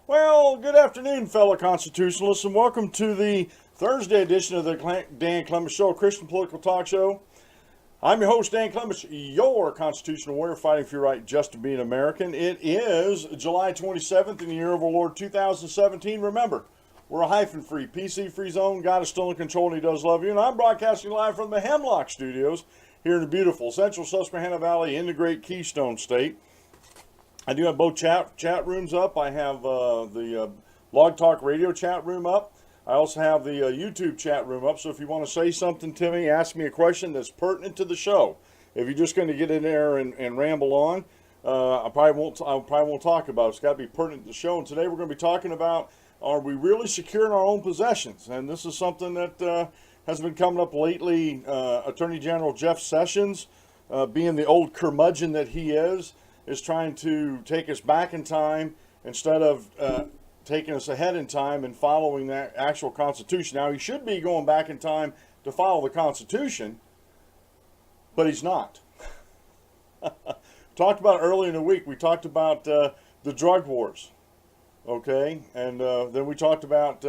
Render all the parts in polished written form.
Well, good afternoon, fellow constitutionalists, and welcome to the Thursday edition of the Dan Clements Show, a Christian political talk show. I'm your host, Dan Clements, your constitutional warrior fighting for your right just to be an American. It is July 27th in the year of our Lord 2017. Remember, we're a hyphen-free, PC-free zone. God is still in control, and He does love you. And I'm broadcasting live from the Hemlock Studios here in the beautiful Central Susquehanna Valley in the great Keystone State. I do have both chat rooms up. I have the Blog Talk Radio chat room up. I also have the YouTube chat room up. So if you want to say something to me, ask me a question that's pertinent to the show. If you're just going to get in there and ramble on, I probably won't talk about it. It's got to be pertinent to the show. And today we're going to be talking about, are we really secure in our own possessions? And this is something that has been coming up lately. Attorney General Jeff Sessions, being the old curmudgeon that he is trying to take us back in time instead of taking us ahead in time and following that actual Constitution. Now, he should be going back in time to follow the Constitution, but he's not. Talked about earlier in the week, we talked about the drug wars, okay? And then we talked about,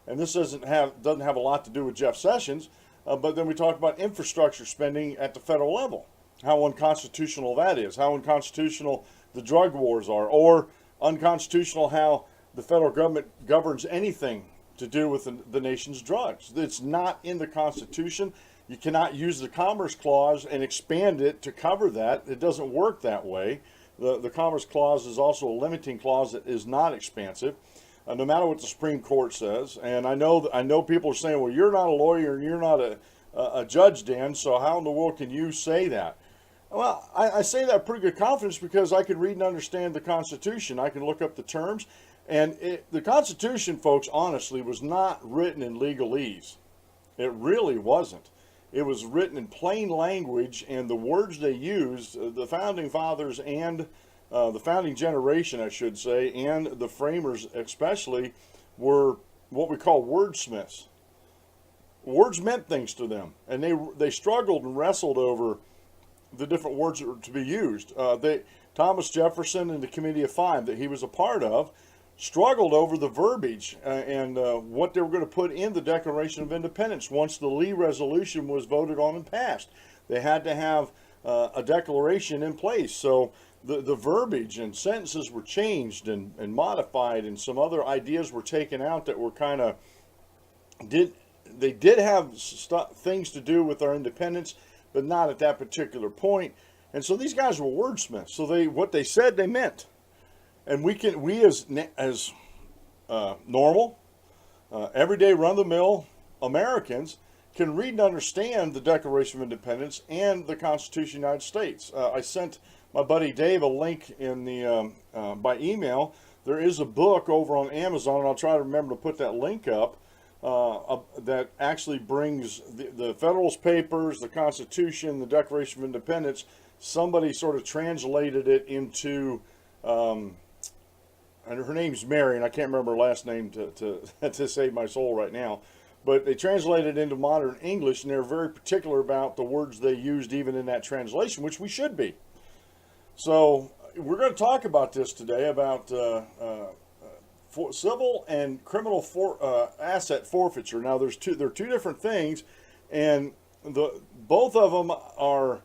and this doesn't have a lot to do with Jeff Sessions, but then we talked about infrastructure spending at the federal level. How unconstitutional that is, how unconstitutional the drug wars are, or unconstitutional how the federal government governs anything to do with the nation's drugs. It's not in the Constitution. You cannot use the Commerce Clause and expand it to cover that. It doesn't work that way. The Commerce Clause is also a limiting clause that is not expansive, no matter what the Supreme Court says. And I know people are saying, well, you're not a lawyer and you're not a judge, Dan, so how in the world can you say that? Well, I say that with pretty good confidence because I can read and understand the Constitution. I can look up the terms. And the Constitution, folks, honestly, was not written in legalese. It really wasn't. It was written in plain language, and the words they used, the Founding Fathers and the founding generation, I should say, and the framers especially, were what we call wordsmiths. Words meant things to them, and they struggled and wrestled over the different words that were to be used. Thomas Jefferson and the Committee of Five that he was a part of struggled over the verbiage and what they were going to put in the Declaration of Independence once the Lee Resolution was voted on and passed. They had to have a declaration in place. So the verbiage and sentences were changed and modified, and some other ideas were taken out that were kind of they did have things to do with our independence, but not at that particular point. And so these guys were wordsmiths. So what they said, they meant. And we as normal, everyday run-of-the-mill Americans can read and understand the Declaration of Independence and the Constitution of the United States. I sent my buddy Dave a link in the by email. There is a book over on Amazon, and I'll try to remember to put that link up, that actually brings the Federalist Papers, the Constitution, the Declaration of Independence. Somebody sort of translated it into, and her name's Mary, and I can't remember her last name to save my soul right now. But they translated it into modern English, and they're very particular about the words they used even in that translation, which we should be. So we're going to talk about this today, about civil and criminal asset forfeiture. Now, there are two different things, and both of them are,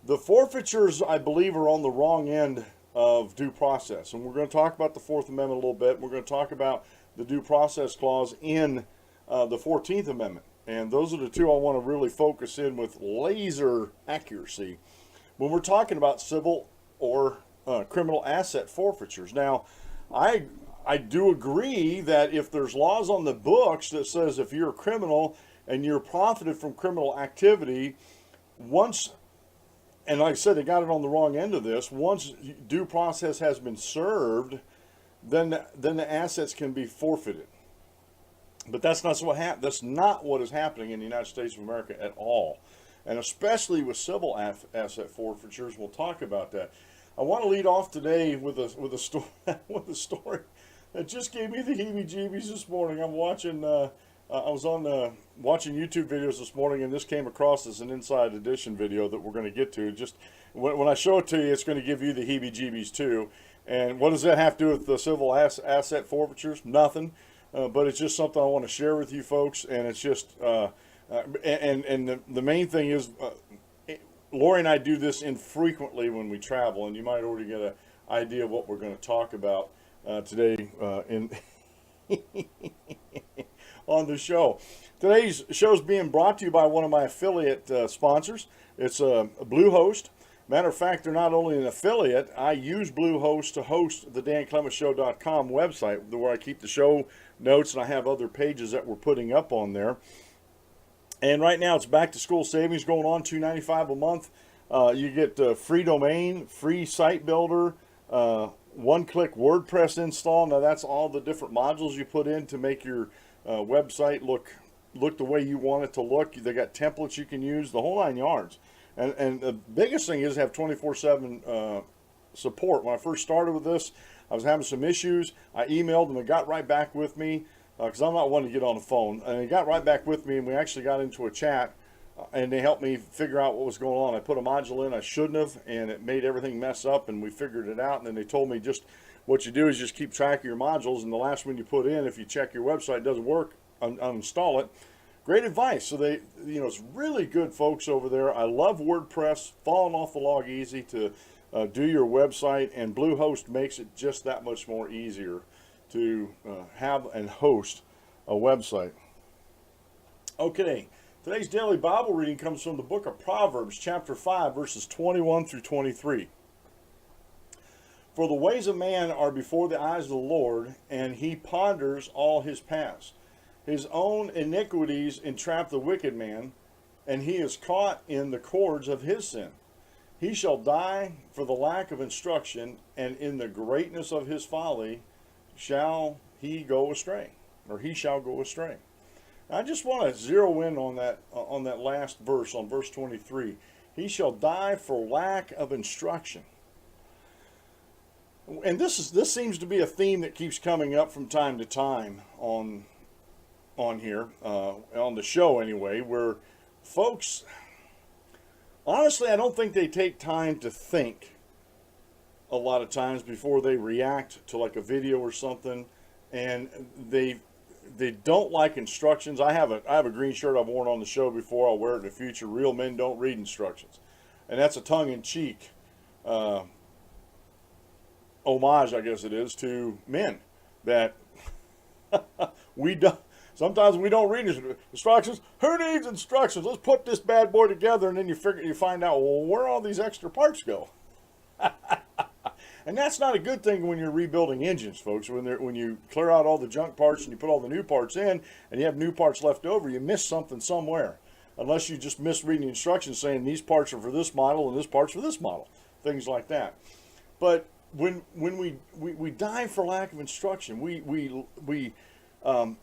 the forfeitures, I believe, are on the wrong end of due process. And we're going to talk about the Fourth Amendment a little bit. We're going to talk about the due process clause in the 14th Amendment. And those are the two I want to really focus in with laser accuracy when we're talking about civil or criminal asset forfeitures. Now, I do agree that if there's laws on the books that says if you're a criminal and you're profited from criminal activity, and like I said, they got it on the wrong end of this, once due process has been served, then the assets can be forfeited. But that's not what is happening in the United States of America at all. And especially with civil asset forfeitures, we'll talk about that. I want to lead off today with a story that just gave me the heebie-jeebies this morning. I'm watching I was on watching YouTube videos this morning, and this came across as an Inside Edition video that we're going to get to. Just when I show it to you, it's going to give you the heebie-jeebies too. And what does that have to do with the civil asset forfeitures? Nothing. But it's just something I want to share with you folks. And it's just, and the main thing is, Lori and I do this infrequently when we travel, and you might already get an idea of what we're going to talk about today in on the show. Today's show is being brought to you by one of my affiliate sponsors. It's Bluehost. Matter of fact, they're not only an affiliate. I use Bluehost to host the DanClementsShow.com website, where I keep the show notes, and I have other pages that we're putting up on there. And right now, it's back to school savings going on, $2.95 a month. You get free domain, free site builder, one-click WordPress install. Now, that's all the different modules you put in to make your website look the way you want it to look. They got templates you can use, the whole 9 yards. And the biggest thing is have 24/7 support. When I first started with this, I was having some issues. I emailed them and got right back with me, because I'm not one to get on the phone. And they got right back with me, and we actually got into a chat, and they helped me figure out what was going on. I put a module in I shouldn't have, and it made everything mess up, and we figured it out. And then they told me just what you do is just keep track of your modules, and the last one you put in, if you check your website doesn't work, uninstall it. Great advice. So they, it's really good folks over there. I love WordPress, falling off the log easy to do your website, and Bluehost makes it just that much more easier to have and host a website. Okay, today's daily Bible reading comes from the book of Proverbs, chapter 5, verses 21 through 23. For the ways of man are before the eyes of the Lord, and he ponders all his paths. His own iniquities entrap the wicked man, and he is caught in the cords of his sin. He shall die for the lack of instruction, and in the greatness of his folly shall he go astray, or he shall go astray. Now, I just want to zero in on that last verse, on verse 23. He shall die for lack of instruction. And this seems to be a theme that keeps coming up from time to time on here, on the show anyway, where folks, honestly, I don't think they take time to think a lot of times before they react to like a video or something, and they don't like instructions. I have a green shirt I've worn on the show before. I'll wear it in the future. Real men don't read instructions, and that's a tongue-in-cheek homage, I guess it is, to men that we don't. Sometimes we don't read instructions. Who needs instructions? Let's put this bad boy together, and then you find out, well, where all these extra parts go. And that's not a good thing when you're rebuilding engines, folks. When you clear out all the junk parts and you put all the new parts in, and you have new parts left over, you miss something somewhere. Unless you just misread the instructions saying these parts are for this model and this part's for this model, things like that. But when we die for lack of instruction, we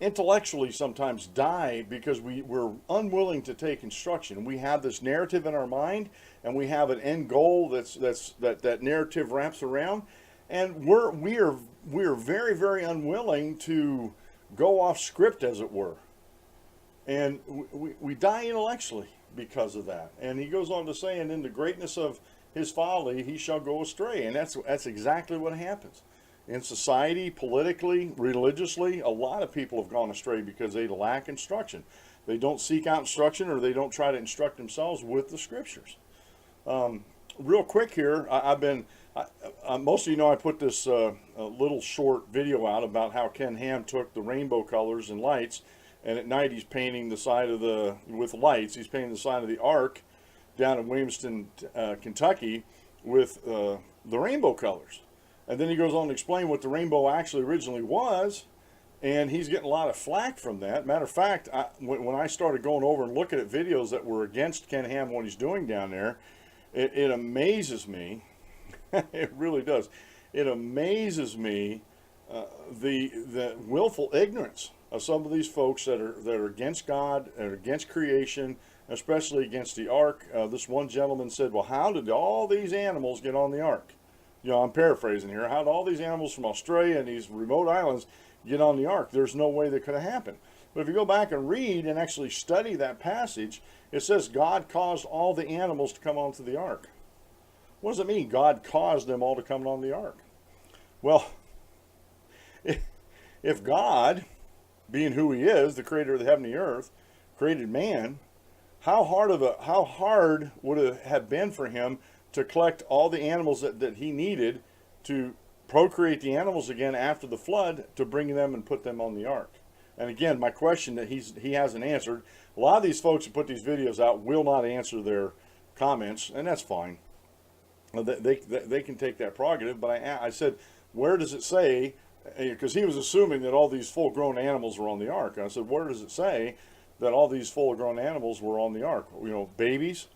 intellectually sometimes die because we're unwilling to take instruction. We have this narrative in our mind, and we have an end goal that narrative wraps around, and we are very, very unwilling to go off script, as it were, and we die intellectually because of that. And he goes on to say, and in the greatness of his folly he shall go astray. And that's exactly what happens. In society, politically, religiously, a lot of people have gone astray because they lack instruction. They don't seek out instruction, or they don't try to instruct themselves with the scriptures. Real quick here, most of you know I put this little short video out about how Ken Ham took the rainbow colors and lights, and at night he's painting the side of with lights. He's painting the side of the ark down in Williamston, Kentucky, with the rainbow colors. And then he goes on to explain what the rainbow actually originally was, and he's getting a lot of flack from that. Matter of fact, when I started going over and looking at videos that were against Ken Ham, what he's doing down there, it amazes me. It really does. It amazes me the willful ignorance of some of these folks that are against God, that are against creation, especially against the ark. This one gentleman said, well, how did all these animals get on the ark? I'm paraphrasing here. How did all these animals from Australia and these remote islands get on the ark? There's no way that could have happened. But if you go back and read and actually study that passage, it says God caused all the animals to come onto the ark. What does it mean, God caused them all to come on the ark? Well, if God, being who he is, the creator of the heaven and the earth, created man, how hard would it have been for him to collect all the animals that he needed to procreate the animals again after the flood, to bring them and put them on the ark? And again, my question that he hasn't answered. A lot of these folks who put these videos out will not answer their comments, and that's fine. They can take that prerogative. But I said, where does it say? Because he was assuming that all these full-grown animals were on the ark. And I said, where does it say that all these full-grown animals were on the ark? You know, babies,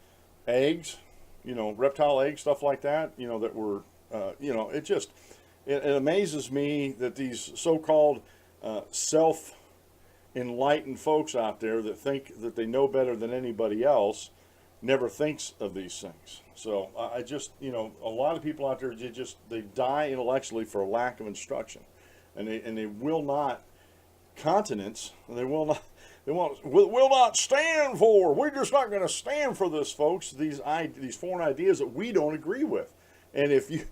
eggs, you know, reptile eggs, stuff like that. You know, that were, you know, it amazes me that these so-called self-enlightened folks out there that think that they know better than anybody else never thinks of these things. So I just, you know, a lot of people out there, they die intellectually for a lack of instruction, and they will not countenance, and they will not stand for. We're just not going to stand for this, folks. These foreign ideas that we don't agree with. And if you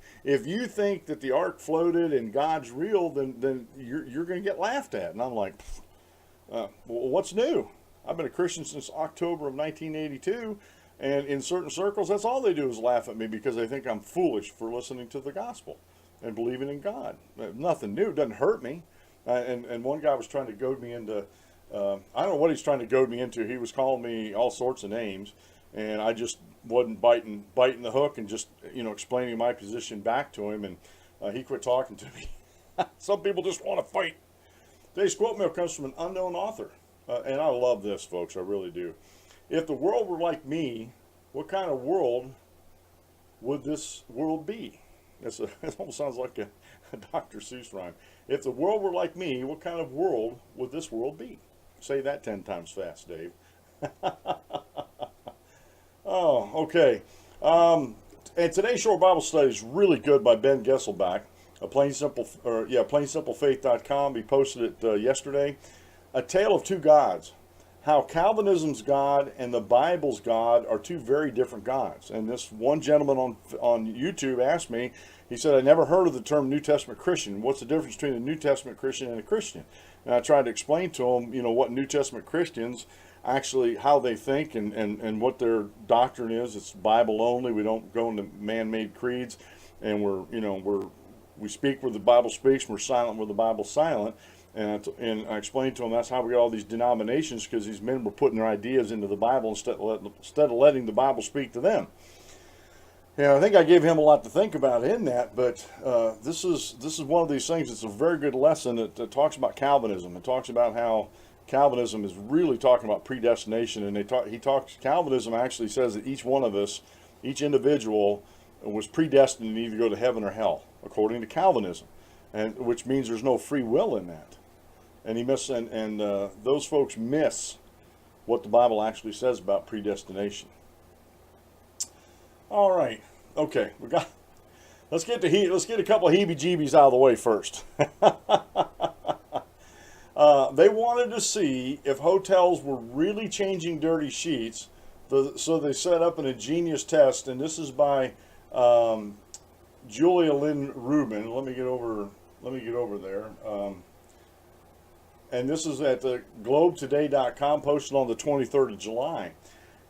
think that the ark floated and God's real, then you're going to get laughed at. And I'm like, well, what's new? I've been a Christian since October of 1982, and in certain circles, that's all they do is laugh at me because they think I'm foolish for listening to the gospel and believing in God. Nothing new. It doesn't hurt me. And one guy was trying to goad me into, I don't know what he's trying to goad me into. He was calling me all sorts of names, and I just wasn't biting the hook and just, you know, explaining my position back to him, and he quit talking to me. Some people just want to fight. Today's quote mail comes from an unknown author, and I love this, folks. I really do. If the world were like me, what kind of world would this world be? It almost sounds like a Dr. Seuss rhyme. If the world were like me, what kind of world would this world be? Say that 10 times fast, Dave. Oh, okay. And today's short Bible study is really good by Ben Gesselbach. PlainSimpleFaith.com. He posted it yesterday. A Tale of Two Gods. How Calvinism's God and the Bible's God are two very different gods. And this one gentleman on YouTube asked me, he said, I never heard of the term New Testament Christian. What's the difference between a New Testament Christian and a Christian? And I tried to explain to him, you know, what New Testament Christians actually, how they think and what their doctrine is. It's Bible only. We don't go into man-made creeds. And we speak where the Bible speaks, and we're silent where the Bible's silent. And I explained to him that's how we got all these denominations, because these men were putting their ideas into the Bible instead of letting the Bible speak to them. Yeah, I think I gave him a lot to think about in that, but this is one of these things. It's a very good lesson that talks about Calvinism. It talks about how Calvinism is really talking about predestination, and Calvinism actually says that each one of us, each individual, was predestined to either go to heaven or hell, according to Calvinism, and which means there's no free will in that. And those folks miss what the Bible actually says about predestination. All right, okay, let's get a couple of heebie-jeebies out of the way first. They wanted to see if hotels were really changing dirty sheets, so they set up an ingenious test, and this is by Julia Lynn Rubin. Let me get over there. And this is at the globetoday.com, posted on the 23rd of July.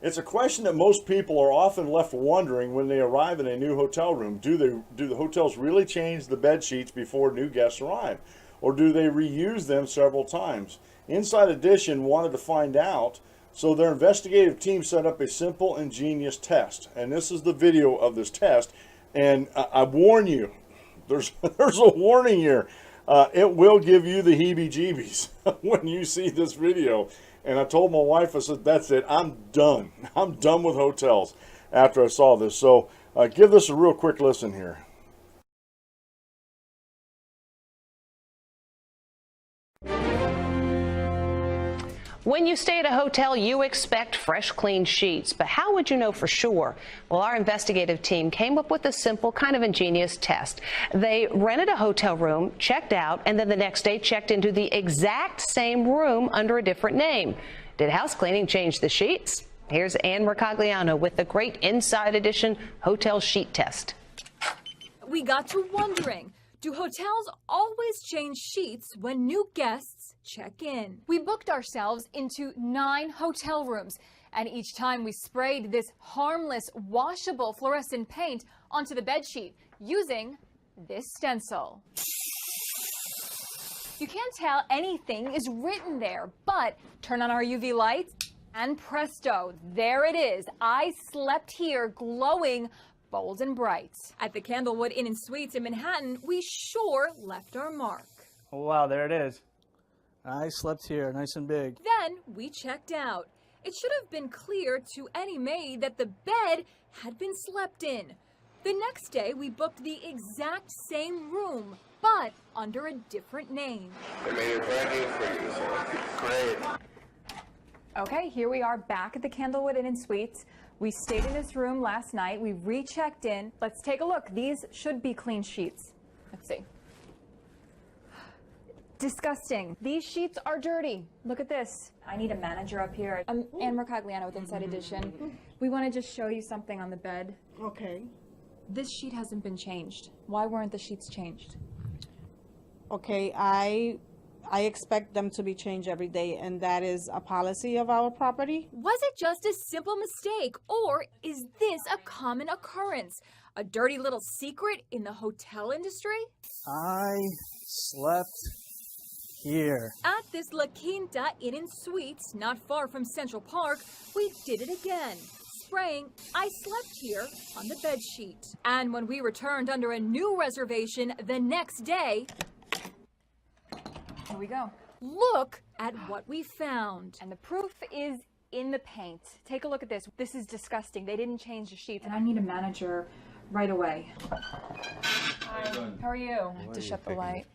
It's a question that most people are often left wondering when they arrive in a new hotel room. Do the hotels really change the bed sheets before new guests arrive? Or do they reuse them several times? Inside Edition wanted to find out, so their investigative team set up a simple, ingenious test. And this is the video of this test. And I warn you, there's a warning here. It will give you the heebie-jeebies when you see this video. And I told my wife, I said, that's it. I'm done. I'm done with hotels after I saw this. So give this a real quick listen here. When you stay at a hotel, you expect fresh, clean sheets. But how would you know for sure? Well, our investigative team came up with a simple, kind of ingenious test. They rented a hotel room, checked out, and then the next day checked into the exact same room under a different name. Did house cleaning change the sheets? Here's Ann Mercogliano with the great Inside Edition hotel sheet test. We got to wondering, Do hotels always change sheets when new guests check in? We booked ourselves into 9 hotel rooms, and each time we sprayed this harmless, washable fluorescent paint onto the bedsheet using this stencil. You can't tell anything is written there, but turn on our UV lights and presto, there it is. I slept here, glowing bold and bright. At the Candlewood Inn and Suites in Manhattan, we sure left our mark. Oh, wow, there it is. I slept here, nice and big. Then we checked out. It should have been clear to any maid that the bed had been slept in. The next day, we booked the exact same room, but under a different name. I made it brand new for you, so great. Okay, here we are back at the Candlewood Inn and Suites. We stayed in this room last night. We rechecked in. Let's take a look. These should be clean sheets. Let's see. Disgusting. These sheets are dirty. Look at this. I need a manager up here. I'm Anne Mercogliano with Inside Edition. We want to just show you something on the bed. Okay. This sheet hasn't been changed. Why weren't the sheets changed? Okay, I expect them to be changed every day, and that is a policy of our property. Was it just a simple mistake, or is this a common occurrence? A dirty little secret in the hotel industry? I slept here. At this La Quinta Inn and Suites, not far from Central Park, we did it again, spraying "I slept here" on the bedsheet. And when we returned under a new reservation the next day, here we go. Look at what we found. And the proof is in the paint. Take a look at this. This is disgusting. They didn't change the sheets. And I need a manager right away. Hi. How are you? I have to shut the light.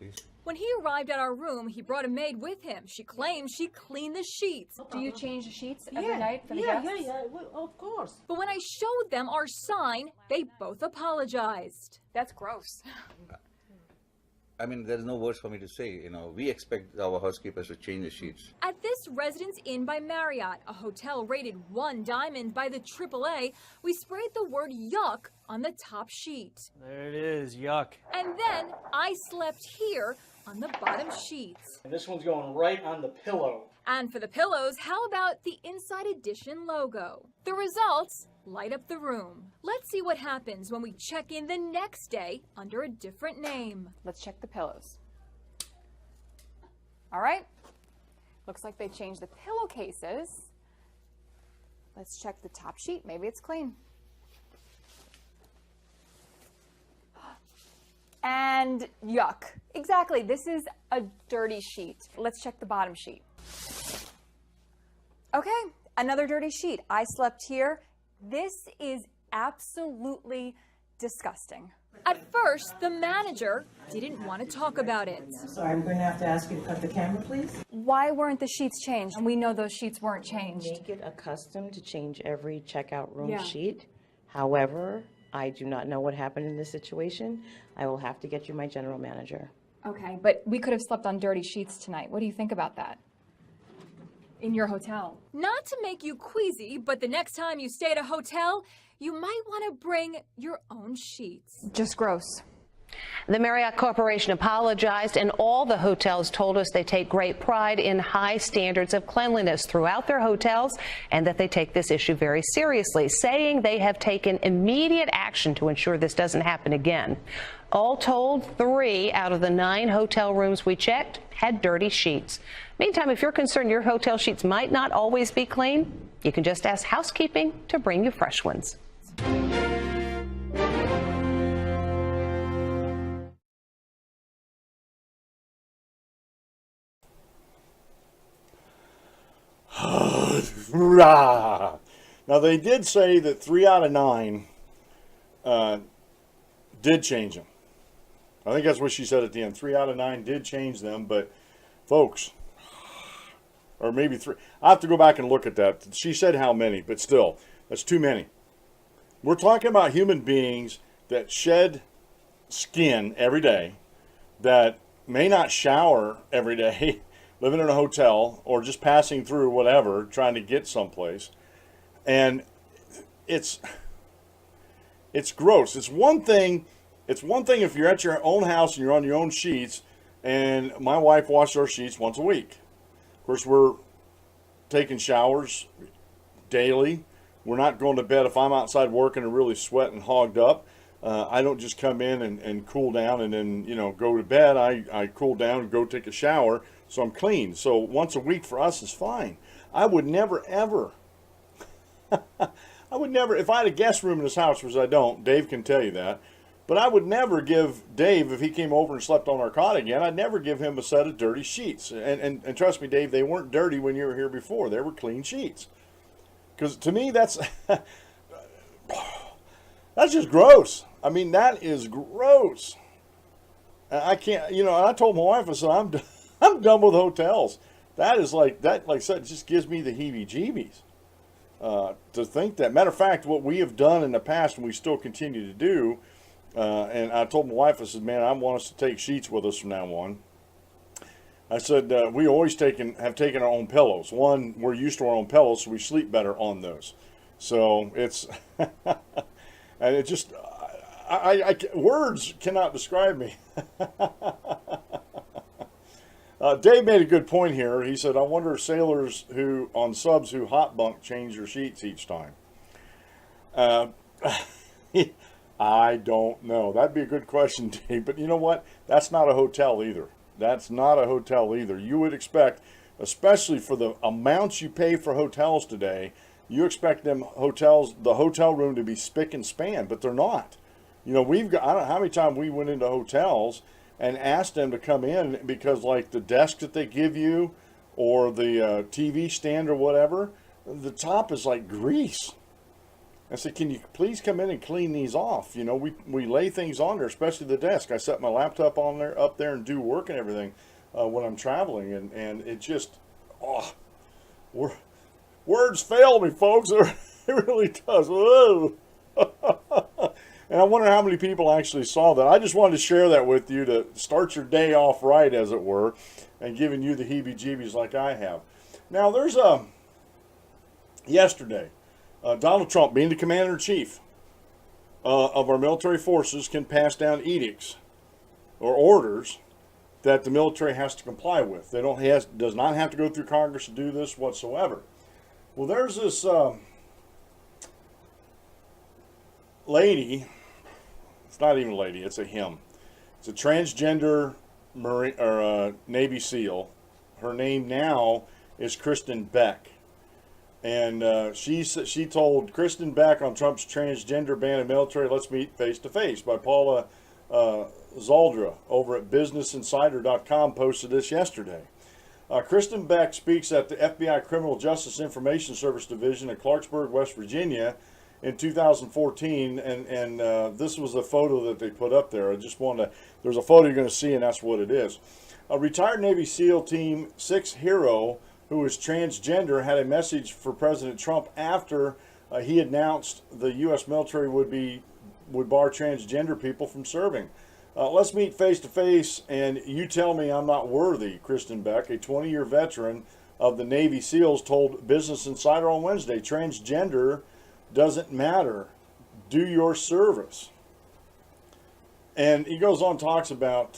When he arrived at our room, he brought a maid with him. She claims she cleaned the sheets. Do you change the sheets every night for the guests? Yeah, well, of course. But when I showed them our sign, they both apologized. That's gross. I mean, there's no words for me to say. You know, we expect our housekeepers to change the sheets. At this Residence Inn by Marriott, a hotel rated 1 diamond by the AAA, we sprayed the word "yuck" on the top sheet. There it is, yuck. And then "I slept here" on the bottom sheet. And this one's going right on the pillow. And for the pillows, how about the Inside Edition logo? The results light up the room. Let's see what happens when we check in the next day under a different name. Let's check the pillows. All right. Looks like they changed the pillowcases. Let's check the top sheet. Maybe it's clean. And yuck. Exactly. This is a dirty sheet. Let's check the bottom sheet. Okay, another dirty sheet. I slept here. This is absolutely disgusting. At first, the manager didn't want to talk about it. Sorry, I'm going to have to ask you to cut the camera, please. Why weren't the sheets changed? And we know those sheets weren't changed. Make it accustomed to change every checkout room sheet. However, I do not know what happened in this situation. I will have to get you my general manager. Okay, but we could have slept on dirty sheets tonight. What do you think about that? In your hotel. Not to make you queasy, but the next time you stay at a hotel, you might want to bring your own sheets. Just gross. The Marriott Corporation apologized, and all the hotels told us they take great pride in high standards of cleanliness throughout their hotels and that they take this issue very seriously, saying they have taken immediate action to ensure this doesn't happen again. All told, 3 out of the 9 hotel rooms we checked had dirty sheets. Meantime, if you're concerned your hotel sheets might not always be clean, you can just ask housekeeping to bring you fresh ones. Now, they did say that 3 out of 9 did change them. I think that's what she said at the end. 3 out of 9 did change them, but folks, or maybe 3. I have to go back and look at that. She said how many, but still, that's too many. We're talking about human beings that shed skin every day, that may not shower every day, living in a hotel or just passing through whatever, trying to get someplace. And it's gross. It's one thing It's one thing if you're at your own house and you're on your own sheets, and my wife washes our sheets once a week. Of course, we're taking showers daily. We're not going to bed. If I'm outside working and really sweating hogged up, I don't just come in and cool down and then, you know, go to bed. I cool down and go take a shower, so I'm clean. So once a week for us is fine. I would never, ever, if I had a guest room in this house, which I don't, Dave can tell you that, but I would never give Dave, if he came over and slept on our cot again, I'd never give him a set of dirty sheets. And trust me, Dave, they weren't dirty when you were here before. They were clean sheets. Because to me, that's just gross. I mean, that is gross. I can't, you know, I told my wife, I said, I'm done with hotels. That is like I said, it just gives me the heebie-jeebies. To think that. Matter of fact, what we have done in the past, and we still continue to do, and I told my wife, I said, man, I want us to take sheets with us from now on. I said, we always have taken our own pillows. One, we're used to our own pillows, so we sleep better on those. So it's, and it just, words cannot describe me. Dave made a good point here. He said, I wonder if sailors on subs who hot bunk change their sheets each time. I don't know. That'd be a good question, Dave. But you know what? That's not a hotel either. That's not a hotel either. You would expect, especially for the amounts you pay for hotels today, you expect the hotel room to be spick and span, but they're not. You know, I don't know how many times we went into hotels and asked them to come in because, like, the desk that they give you or the TV stand or whatever, the top is like grease. I said, can you please come in and clean these off? You know, we lay things on there, especially the desk. I set my laptop up there and do work and everything when I'm traveling, and it just, words fail me, folks. It really does. Whoa. And I wonder how many people actually saw that. I just wanted to share that with you to start your day off right, as it were, and giving you the heebie-jeebies like I have. Now, there's yesterday, Donald Trump, being the commander-in-chief of our military forces, can pass down edicts or orders that the military has to comply with. Does not have to go through Congress to do this whatsoever. Well, there's this lady. It's not even a lady, it's a him. It's a transgender Marine or Navy SEAL. Her name now is Kristen Beck. And she told Kristen Beck on Trump's transgender ban in military, let's meet face to face, by Paula Zaldra over at businessinsider.com posted this yesterday. Kristen Beck speaks at the FBI Criminal Justice Information Service Division in Clarksburg, West Virginia in 2014, and this was a photo that they put up there. There's a photo you're going to see, and that's what it is. A retired Navy SEAL Team 6 hero who is transgender had a message for President Trump after he announced the U.S. military would bar transgender people from serving. Let's meet face to face, and you tell me I'm not worthy, Kristen Beck, a 20-year veteran of the Navy SEALs, told Business Insider on Wednesday. Transgender doesn't matter. Do your service. And he goes on, talks about,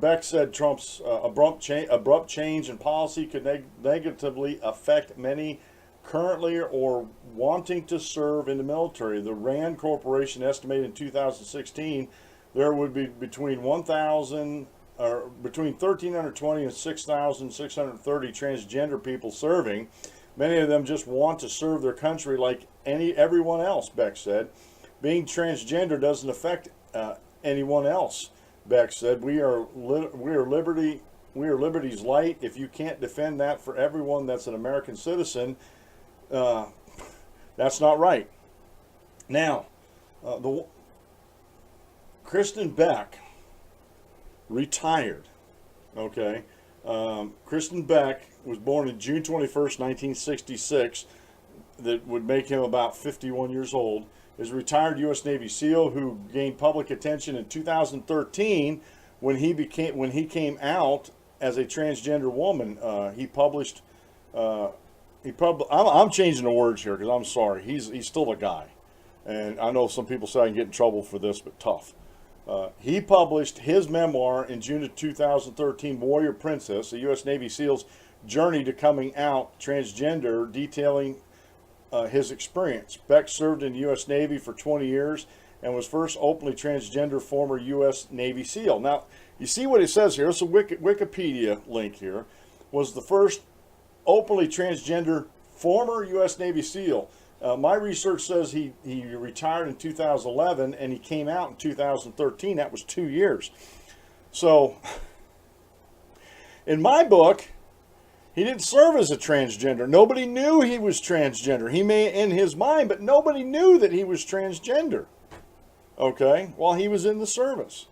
Beck said Trump's abrupt change in policy could negatively affect many currently or wanting to serve in the military. The RAND Corporation estimated in 2016 there would be between 1,320 and 6,630 transgender people serving. Many of them just want to serve their country like everyone else, Beck said. Being transgender doesn't affect anyone else, Beck said. We are liberty's light. If you can't defend that for everyone that's an American citizen, that's not right. Now, Kristen Beck retired. Okay, Kristen Beck was born on June 21st, 1966. That would make him about 51 years old. Is a retired U.S. Navy SEAL who gained public attention in 2013 when he came out as a transgender woman. I'm changing the words here because I'm sorry. He's still a guy, and I know some people say I can get in trouble for this, but tough. He published his memoir in June of 2013, Warrior Princess, a U.S. Navy SEAL's journey to coming out transgender, detailing his experience. Beck served in the U.S. Navy for 20 years and was first openly transgender former U.S. Navy SEAL. Now, you see what it says here. It's a Wikipedia link here. Was the first openly transgender former U.S. Navy SEAL. My research says he retired in 2011 and he came out in 2013. That was 2 years. So, in my book, he didn't serve as a transgender. Nobody knew he was transgender. He may in his mind, but nobody knew that he was transgender. Okay, while he was in the service.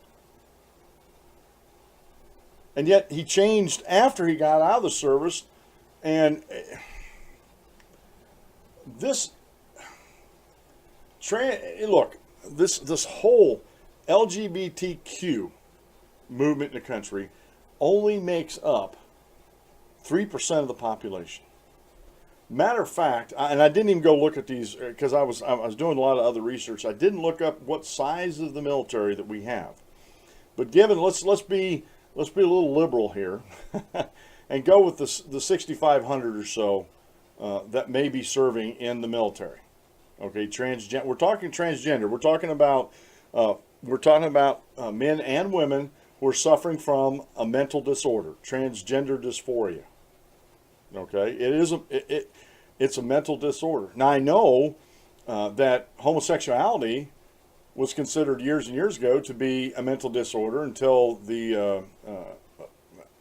And yet he changed after he got out of the service. And this look, this whole LGBTQ movement in the country only makes up 3% of the population. Matter of fact, and I didn't even go look at these because I was doing a lot of other research. I didn't look up what size of the military that we have. But given let's be a little liberal here and go with the 6,500 or so that may be serving in the military. Okay, transgender. We're talking transgender. We're talking about men and women who are suffering from a mental disorder, transgender dysphoria. Okay, it's a mental disorder. Now I know that homosexuality was considered years and years ago to be a mental disorder until the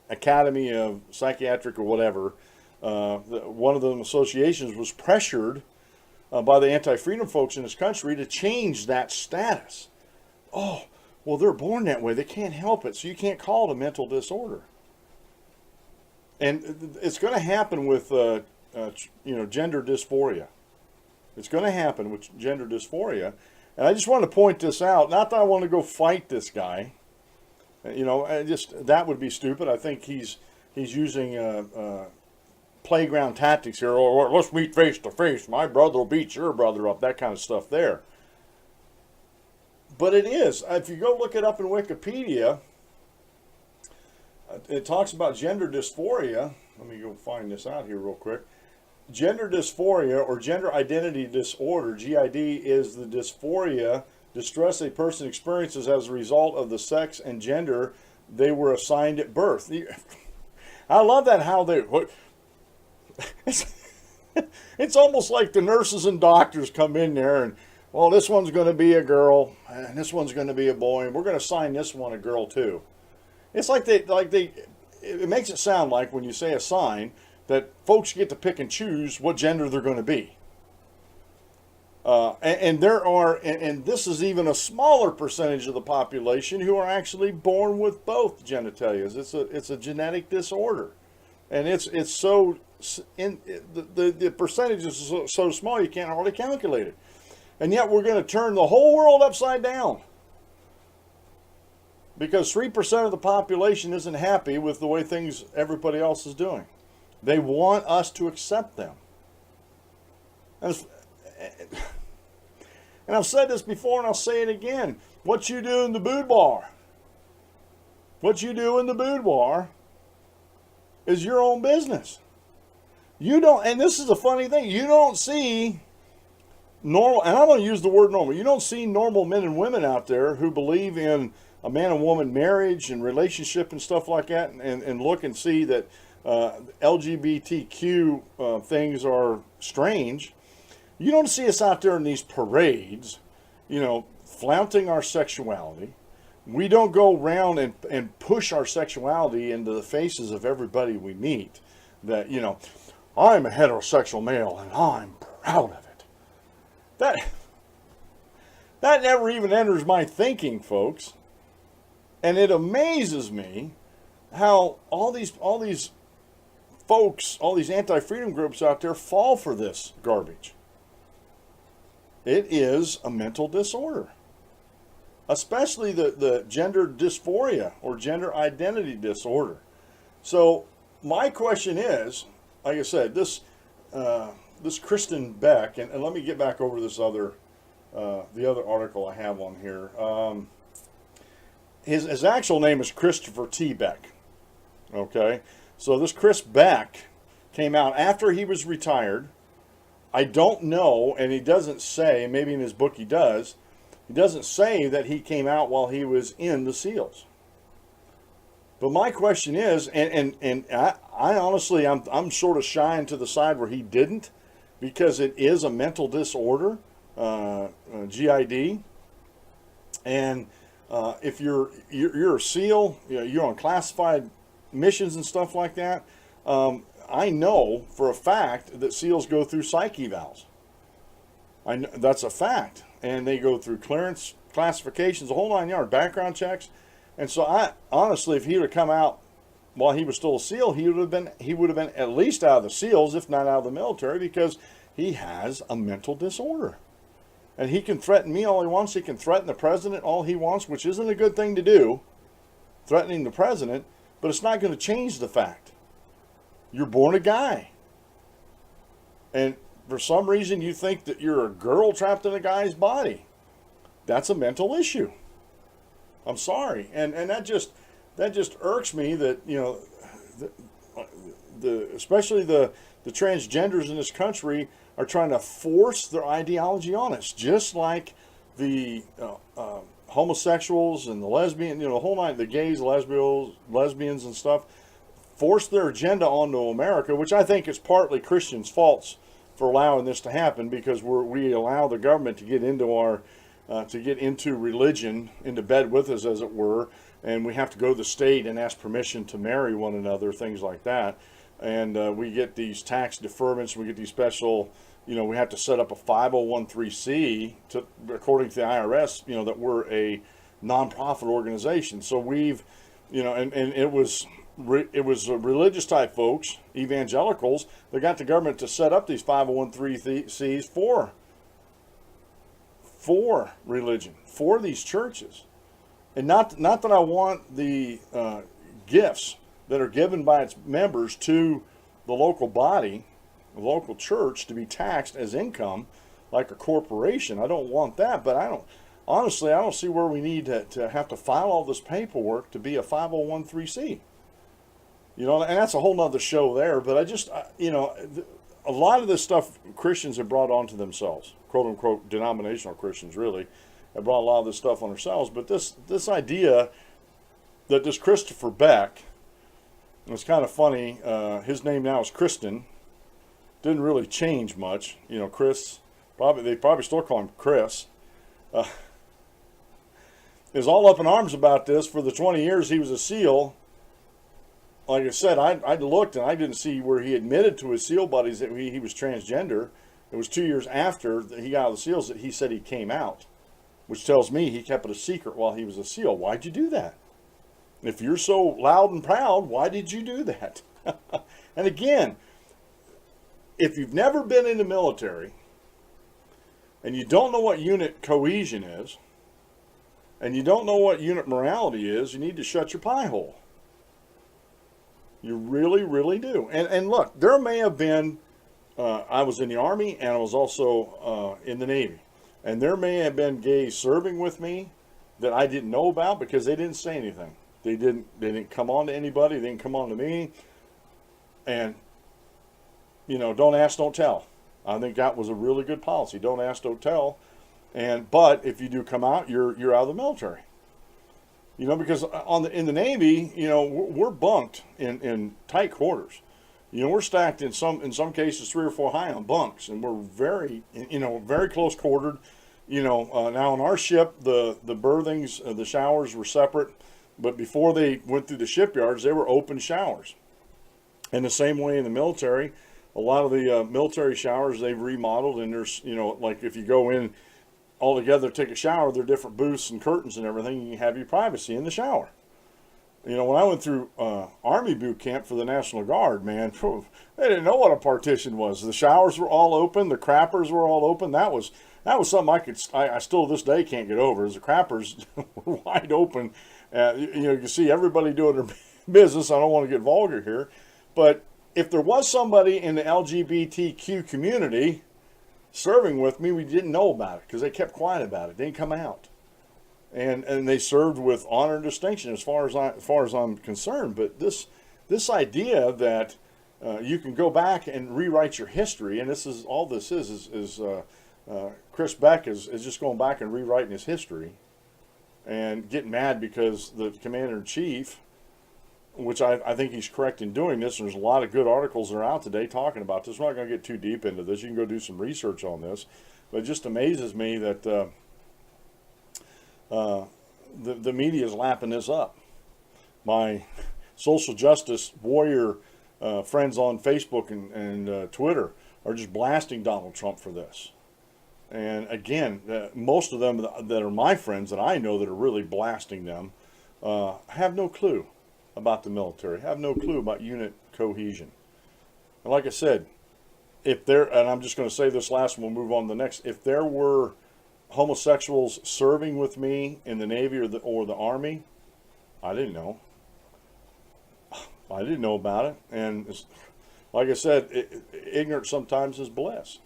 Academy of Psychiatric or whatever, one of the associations was pressured by the anti-freedom folks in this country to change that status. Oh, well, they're born that way. They can't help it, so you can't call it a mental disorder. And it's going to happen with, gender dysphoria. It's going to happen with gender dysphoria. And I just want to point this out. Not that I want to go fight this guy. That would be stupid. I think he's using playground tactics here. Or let's meet face to face. My brother will beat your brother up. That kind of stuff there. But it is. If you go look it up in Wikipedia, it talks about gender dysphoria. Let me go find this out here real quick. Gender dysphoria or gender identity disorder, GID, is the dysphoria, distress a person experiences as a result of the sex and gender they were assigned at birth. I love that how it's almost like the nurses and doctors come in there and, well, this one's going to be a girl and this one's going to be a boy and we're going to assign this one a girl too. It's like it makes it sound like when you say assign that folks get to pick and choose what gender they're going to be. And this is even a smaller percentage of the population who are actually born with both genitalias. It's a genetic disorder, and it's so the percentage is so small you can't hardly calculate it. And yet we're going to turn the whole world upside down because 3% of the population isn't happy with the way everybody else is doing. They want us to accept them. And I've said this before and I'll say it again. What you do in the boudoir, is your own business. You don't, and this is a funny thing, you don't see normal, and I'm going to use the word normal, you don't see normal men and women out there who believe in a man and woman marriage and relationship and stuff like that and look and see that LGBTQ things are strange. You don't see us out there in these parades, flaunting our sexuality. We don't go around and push our sexuality into the faces of everybody we meet. That, I'm a heterosexual male and I'm proud of it. That never even enters my thinking, folks. And it amazes me how all these folks, all these anti-freedom groups out there fall for this garbage. It is a mental disorder, especially the gender dysphoria or gender identity disorder. So my question is, like I said, this Kristen Beck, and let me get back over this the other article I have on here. his actual name is Christopher T. Beck. Okay, so this Chris Beck came out after he was retired. I don't know, and he doesn't say, maybe in his book he doesn't say that he came out while he was in the SEALs. But my question is, and I honestly, I'm sort of shying to the side where he didn't, because it is a mental disorder, GID, and if you're a SEAL, you're on classified missions and stuff like that. I know for a fact that SEALs go through psych evals. That's a fact, and they go through clearance, classifications, the whole 9 yards, background checks. And so I honestly, if he would have come out while he was still a SEAL, he would have been at least out of the SEALs, if not out of the military, because he has a mental disorder. And he can threaten me all he wants. He can threaten the president all he wants, which isn't a good thing to do, threatening the president, but it's not going to change the fact. You're born a guy. And for some reason you think that you're a girl trapped in a guy's body. That's a mental issue. I'm sorry. And that just irks me that, especially the transgenders in this country are trying to force their ideology on us, just like the homosexuals and the lesbian, the whole nine, the gays, lesbians and stuff, force their agenda onto America, which I think is partly Christians' faults for allowing this to happen, because we allow the government to get into religion, into bed with us, as it were, and we have to go to the state and ask permission to marry one another, things like that. And we get these tax deferments, we get these special, we have to set up a 501(c) according to the IRS, that we're a nonprofit organization. So we've, and it was religious type folks, evangelicals, that got the government to set up these 501(c)s for religion, for these churches. And not that I want the gifts that are given by its members to the local body, the local church, to be taxed as income like a corporation. I don't want that, but I don't see where we need to have to file all this paperwork to be a 501(c). And that's a whole nother show there, but a lot of this stuff Christians have brought onto themselves, quote unquote denominational Christians really, have brought a lot of this stuff on themselves. But this idea that this Christopher Beck, it's kind of funny, his name now is Kristen, didn't really change much, Chris, they probably still call him Chris, is all up in arms about this. For the 20 years he was a SEAL, like I said, I looked and I didn't see where he admitted to his SEAL buddies that he was transgender. It was 2 years after he got out of the SEALs that he said he came out, which tells me he kept it a secret while he was a SEAL. Why'd you do that? If you're so loud and proud, why did you do that? And again, if you've never been in the military and you don't know what unit cohesion is, and you don't know what unit morality is, you need to shut your pie hole. You really, really do. And look, there may have been, I was in the Army and I was also in the Navy. And there may have been gays serving with me that I didn't know about because they didn't say anything. They didn't come on to anybody. They didn't come on to me. And, don't ask, don't tell. I think that was a really good policy. Don't ask, don't tell. But if you do come out, you're out of the military. Because in the Navy, we're bunked in tight quarters. We're stacked in some cases 3 or 4 high on bunks, and we're very close quartered. Now on our ship, the berthings, the showers were separate, but before they went through the shipyards, they were open showers. And the same way in the military, a lot of the military showers they've remodeled, and there's like if you go in all together take a shower, there are different booths and curtains and everything. You can have your privacy in the shower. When I went through Army boot camp for the National Guard, man, they didn't know what a partition was. The showers were all open. The crappers were all open. That was something I still to this day can't get over. Is the crappers were wide open. You can see everybody doing their business. I don't want to get vulgar here, but if there was somebody in the LGBTQ community serving with me, we didn't know about it because they kept quiet about it. They didn't come out. and they served with honor and distinction as far as I'm concerned. But this idea that you can go back and rewrite your history, and this is all this is Chris Beck is just going back and rewriting his history and getting mad because the commander-in-chief, which I think he's correct in doing this, and there's a lot of good articles that are out today talking about this. We're not going to get too deep into this. You can go do some research on this. But it just amazes me that the media is lapping this up. My social justice warrior friends on Facebook and Twitter are just blasting Donald Trump for this. And again, most of them that are my friends that I know that are really blasting them have no clue about the military, have no clue about unit cohesion. And like I said, if there, and I'm just going to say this last one, we'll move on to the next. If there were homosexuals serving with me in the Navy or the Army, I didn't know. I didn't know about it. And like I said, ignorance sometimes is bliss.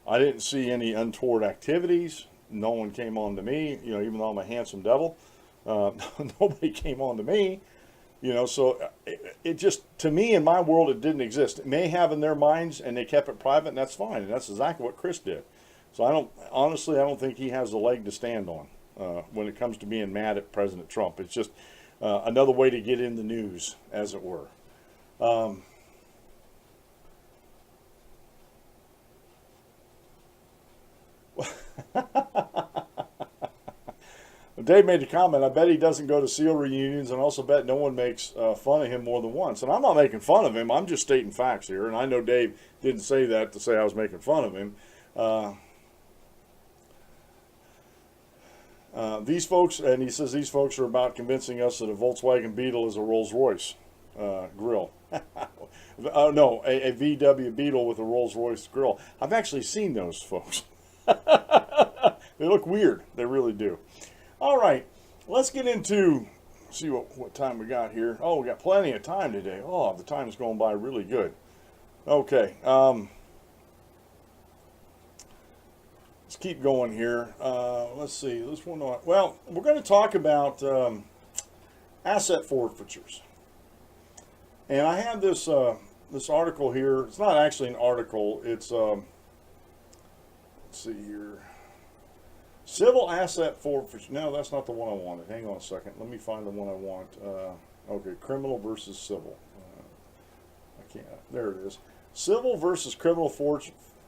I didn't see any untoward activities. No one came on to me, even though I'm a handsome devil. Nobody came on to me, so it just, to me, in my world, it didn't exist. It may have in their minds, and they kept it private, and that's fine. And that's exactly what Chris did. So I don't think he has a leg to stand on when it comes to being mad at President Trump. It's just another way to get in the news, as it were. Dave made a comment, I bet he doesn't go to SEAL reunions, and also bet no one makes fun of him more than once. And I'm not making fun of him, I'm just stating facts here. And I know Dave didn't say that to say I was making fun of him. These folks, and he says these folks are about convincing us that a Volkswagen Beetle is a Rolls-Royce grill. No, a VW Beetle with a Rolls-Royce grill. I've actually seen those, folks. They look weird. They really do. All right, let's get into, see what time we got here. Oh, we got plenty of time today. Oh, the time is going by really good. Okay, let's keep going here. Let's see, this one. Well, we're going to talk about asset forfeitures. And I have this this article here. It's not actually an article. It's let's see here. Civil asset forfeiture. No, that's not the one I wanted. Hang on a second. Let me find the one I want. Okay, criminal versus civil. I can't. There it is. Civil versus criminal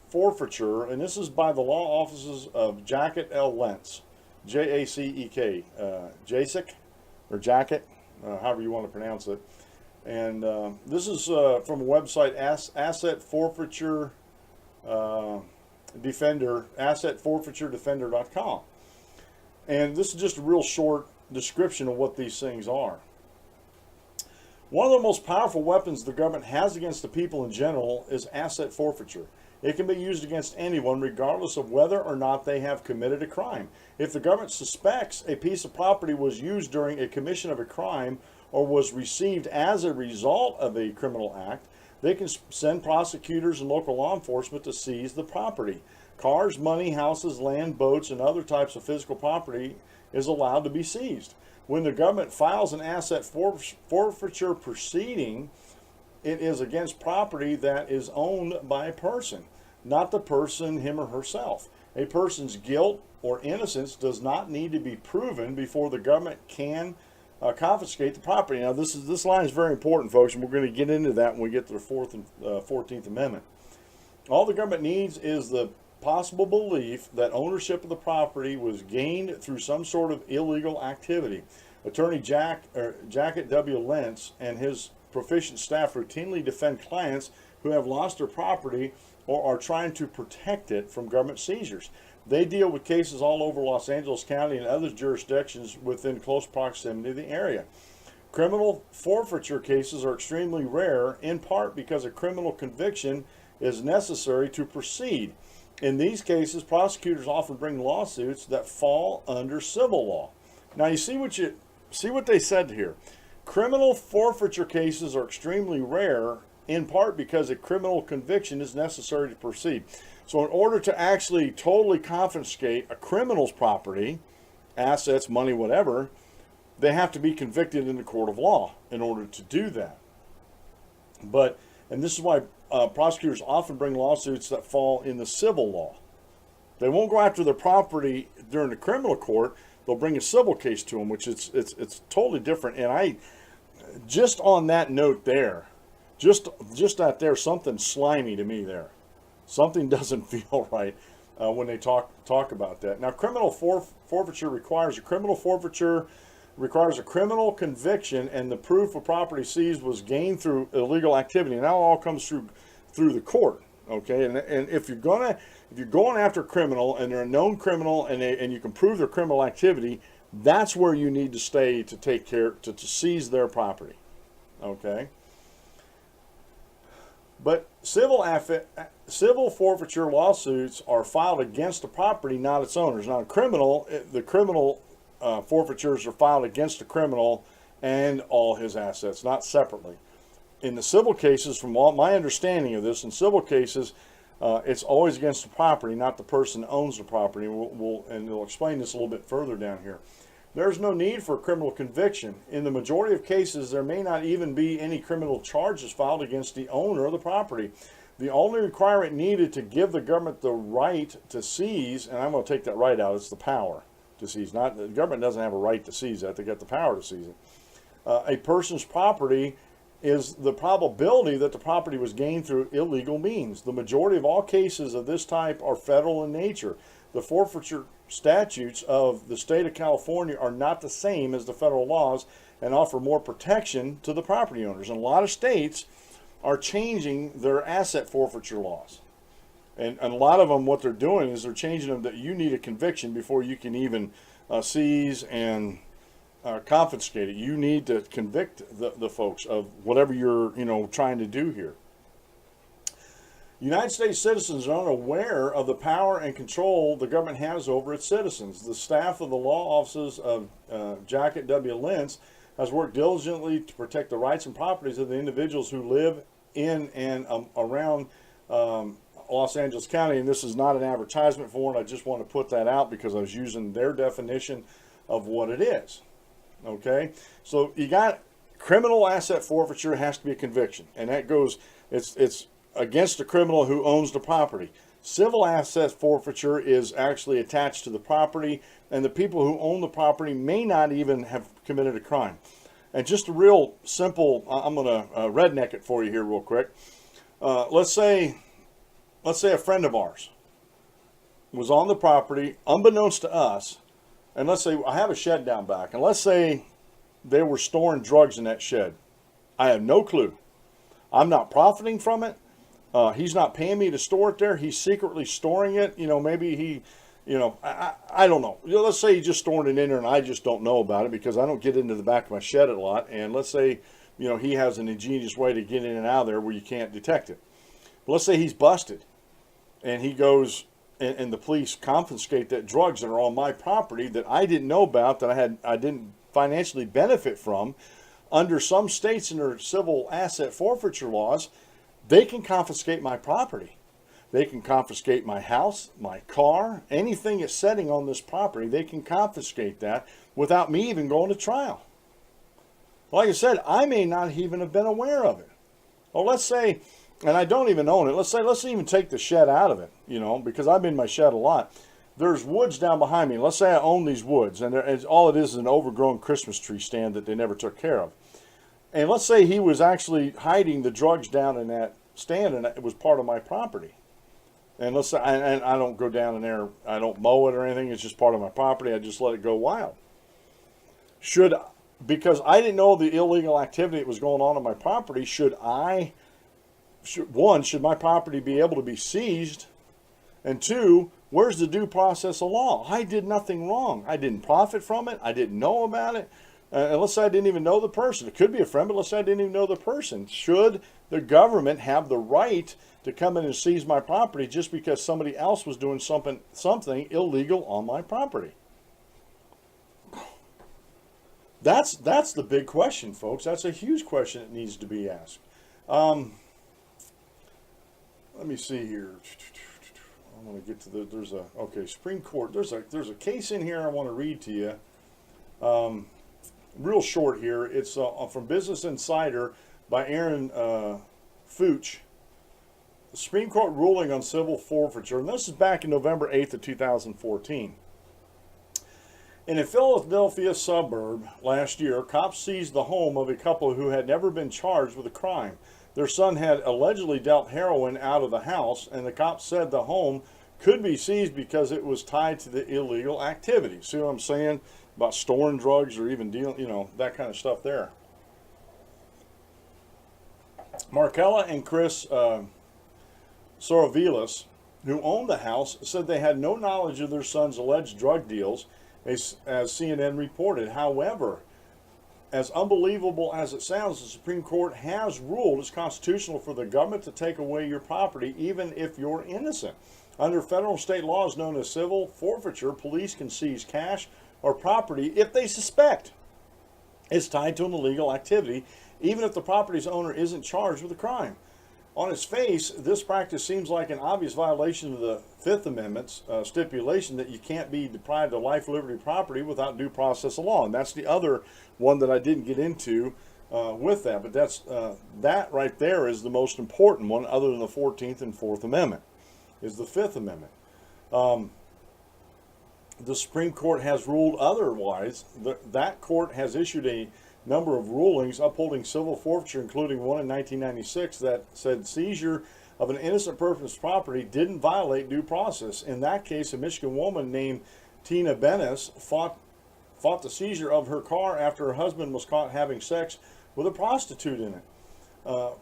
forfeiture, and this is by the law offices of Jacket L. Lentz, J-A-C-E-K, JACEK, or Jacket, however you want to pronounce it. And this is from a website, Asset Forfeiture Defender, assetforfeituredefender.com. And this is just a real short description of what these things are. One of the most powerful weapons the government has against the people in general is asset forfeiture. It can be used against anyone regardless of whether or not they have committed a crime. If the government suspects a piece of property was used during a commission of a crime or was received as a result of a criminal act, they can send prosecutors and local law enforcement to seize the property. Cars, money, houses, land, boats, and other types of physical property is allowed to be seized. When the government files an asset forfeiture proceeding, it is against property that is owned by a person, not the person, him or herself. A person's guilt or innocence does not need to be proven before the government can confiscate the property. Now, this line is very important, folks, and we're going to get into that when we get to the 4th and 14th Amendment. All the government needs is the possible belief that ownership of the property was gained through some sort of illegal activity. Attorney Jacket W. Lentz and his proficient staff routinely defend clients who have lost their property or are trying to protect it from government seizures. They deal with cases all over Los Angeles County and other jurisdictions within close proximity of the area. Criminal forfeiture cases are extremely rare, in part because a criminal conviction is necessary to proceed. In these cases, prosecutors often bring lawsuits that fall under civil law. Now, you see what they said here. Criminal forfeiture cases are extremely rare, in part because a criminal conviction is necessary to proceed. So in order to actually totally confiscate a criminal's property, assets, money, whatever, they have to be convicted in the court of law in order to do that. But, and this is why prosecutors often bring lawsuits that fall in the civil law. They won't go after their property during the criminal court. They'll bring a civil case to them, which it's totally different. And I, just on that note there, just that there's something slimy to me there. Something doesn't feel right when they talk about that. Now, criminal forfeiture requires a criminal conviction, and the proof of property seized was gained through illegal activity. And that all comes through the court. Okay, and if you're going after a criminal and they're a known criminal and you can prove their criminal activity, that's where you need to stay to take care to seize their property. Okay. But civil forfeiture lawsuits are filed against the property, not its owners. Now, the criminal forfeitures are filed against the criminal and all his assets, not separately. In the civil cases, from all my understanding of this, in civil cases, it's always against the property, not the person who owns the property. And we'll explain this a little bit further down here. There's no need for a criminal conviction. In the majority of cases, there may not even be any criminal charges filed against the owner of the property. The only requirement needed to give the government the right to seize, and I'm going to take that right out, it's the power to seize. Not the government doesn't have a right to seize that; they got the power to seize it. A person's property is the probability that the property was gained through illegal means. The majority of all cases of this type are federal in nature. The forfeiture statutes of the state of California are not the same as the federal laws and offer more protection to the property owners. And a lot of states are changing their asset forfeiture laws. And a lot of them, what they're doing is they're changing them that you need a conviction before you can even seize and confiscate it. You need to convict the folks of whatever you're trying to do here. United States citizens are unaware of the power and control the government has over its citizens. The staff of the law offices of Jacket W. Lentz has worked diligently to protect the rights and properties of the individuals who live in and around Los Angeles County. And this is not an advertisement for it. I just want to put that out because I was using their definition of what it is. Okay, so you got criminal asset forfeiture has to be a conviction, and that goes, it's against the criminal who owns the property. Civil asset forfeiture is actually attached to the property, and the people who own the property may not even have committed a crime. And just a real simple, I'm going to redneck it for you here real quick. Let's say a friend of ours was on the property, unbeknownst to us, and let's say I have a shed down back, and let's say they were storing drugs in that shed. I have no clue. I'm not profiting from it. He's not paying me to store it there. He's secretly storing it. Maybe he, I don't know. Let's say he's just storing it in there and I just don't know about it because I don't get into the back of my shed a lot. And let's say, he has an ingenious way to get in and out of there where you can't detect it. But let's say he's busted and he goes and the police confiscate that drugs that are on my property that I didn't know about, that I didn't financially benefit from. Under some states in their civil asset forfeiture laws, they can confiscate my property. They can confiscate my house, my car, anything that's sitting on this property. They can confiscate that without me even going to trial. Like I said, I may not even have been aware of it. Well, let's say, and I don't even own it. Let's even take the shed out of it, because I'm in my shed a lot. There's woods down behind me. Let's say I own these woods, and all it is an overgrown Christmas tree stand that they never took care of. And let's say he was actually hiding the drugs down in that stand, and it was part of my property. And let's say, and I don't go down in there, I don't mow it or anything. It's just part of my property. I just let it go wild. Because I didn't know the illegal activity that was going on my property, should my property be able to be seized? And two, where's the due process of law? I did nothing wrong. I didn't profit from it. I didn't know about it. And let's say I didn't even know the person. It could be a friend, but let's say I didn't even know the person. Should the government have the right to come in and seize my property just because somebody else was doing something illegal on my property? That's the big question, folks. That's a huge question that needs to be asked. Let me see here. I want to get to the, Supreme Court. There's a case in here I want to read to you. Real short here. It's from Business Insider by Aaron Fuchs. The Supreme Court ruling on civil forfeiture, and this is back in November 8th of 2014. In a Philadelphia suburb last year, cops seized the home of a couple who had never been charged with a crime. Their son had allegedly dealt heroin out of the house, and the cops said the home could be seized because it was tied to the illegal activity. See what I'm saying about storing drugs or even dealing, that kind of stuff there. Markella and Chris Sorovilas, who owned the house, said they had no knowledge of their son's alleged drug deals, as CNN reported. However, as unbelievable as it sounds, the Supreme Court has ruled it's constitutional for the government to take away your property even if you're innocent. Under federal and state laws known as civil forfeiture, police can seize cash or property if they suspect it's tied to an illegal activity, even if the property's owner isn't charged with a crime. On its face, this practice seems like an obvious violation of the Fifth Amendment's stipulation that you can't be deprived of life, liberty, property without due process of law. And that's the other one that I didn't get into with that. But that's that right there is the most important one, other than the 14th and 4th Amendment, is the Fifth Amendment. The Supreme Court has ruled otherwise. That court has issued a number of rulings upholding civil forfeiture, including one in 1996 that said seizure of an innocent person's property didn't violate due process. In that case, a Michigan woman named Tina Bennis fought the seizure of her car after her husband was caught having sex with a prostitute in it.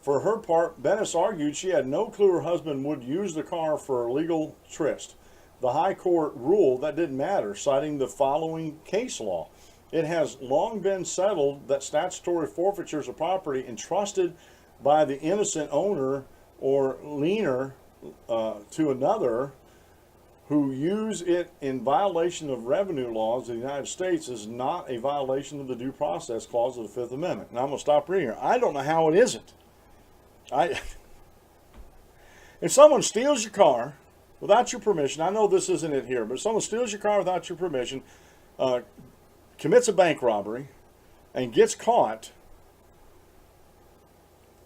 For her part, Bennis argued she had no clue her husband would use the car for a legal tryst. The High Court ruled that didn't matter, citing the following case law. It has long been settled that statutory forfeitures of property entrusted by the innocent owner or liener to another who use it in violation of revenue laws of the United States is not a violation of the Due Process Clause of the Fifth Amendment. Now I'm going to stop reading here. I don't know how it isn't. If someone steals your car without your permission, I know this isn't it here, but if someone steals your car without your permission, commits a bank robbery, and gets caught,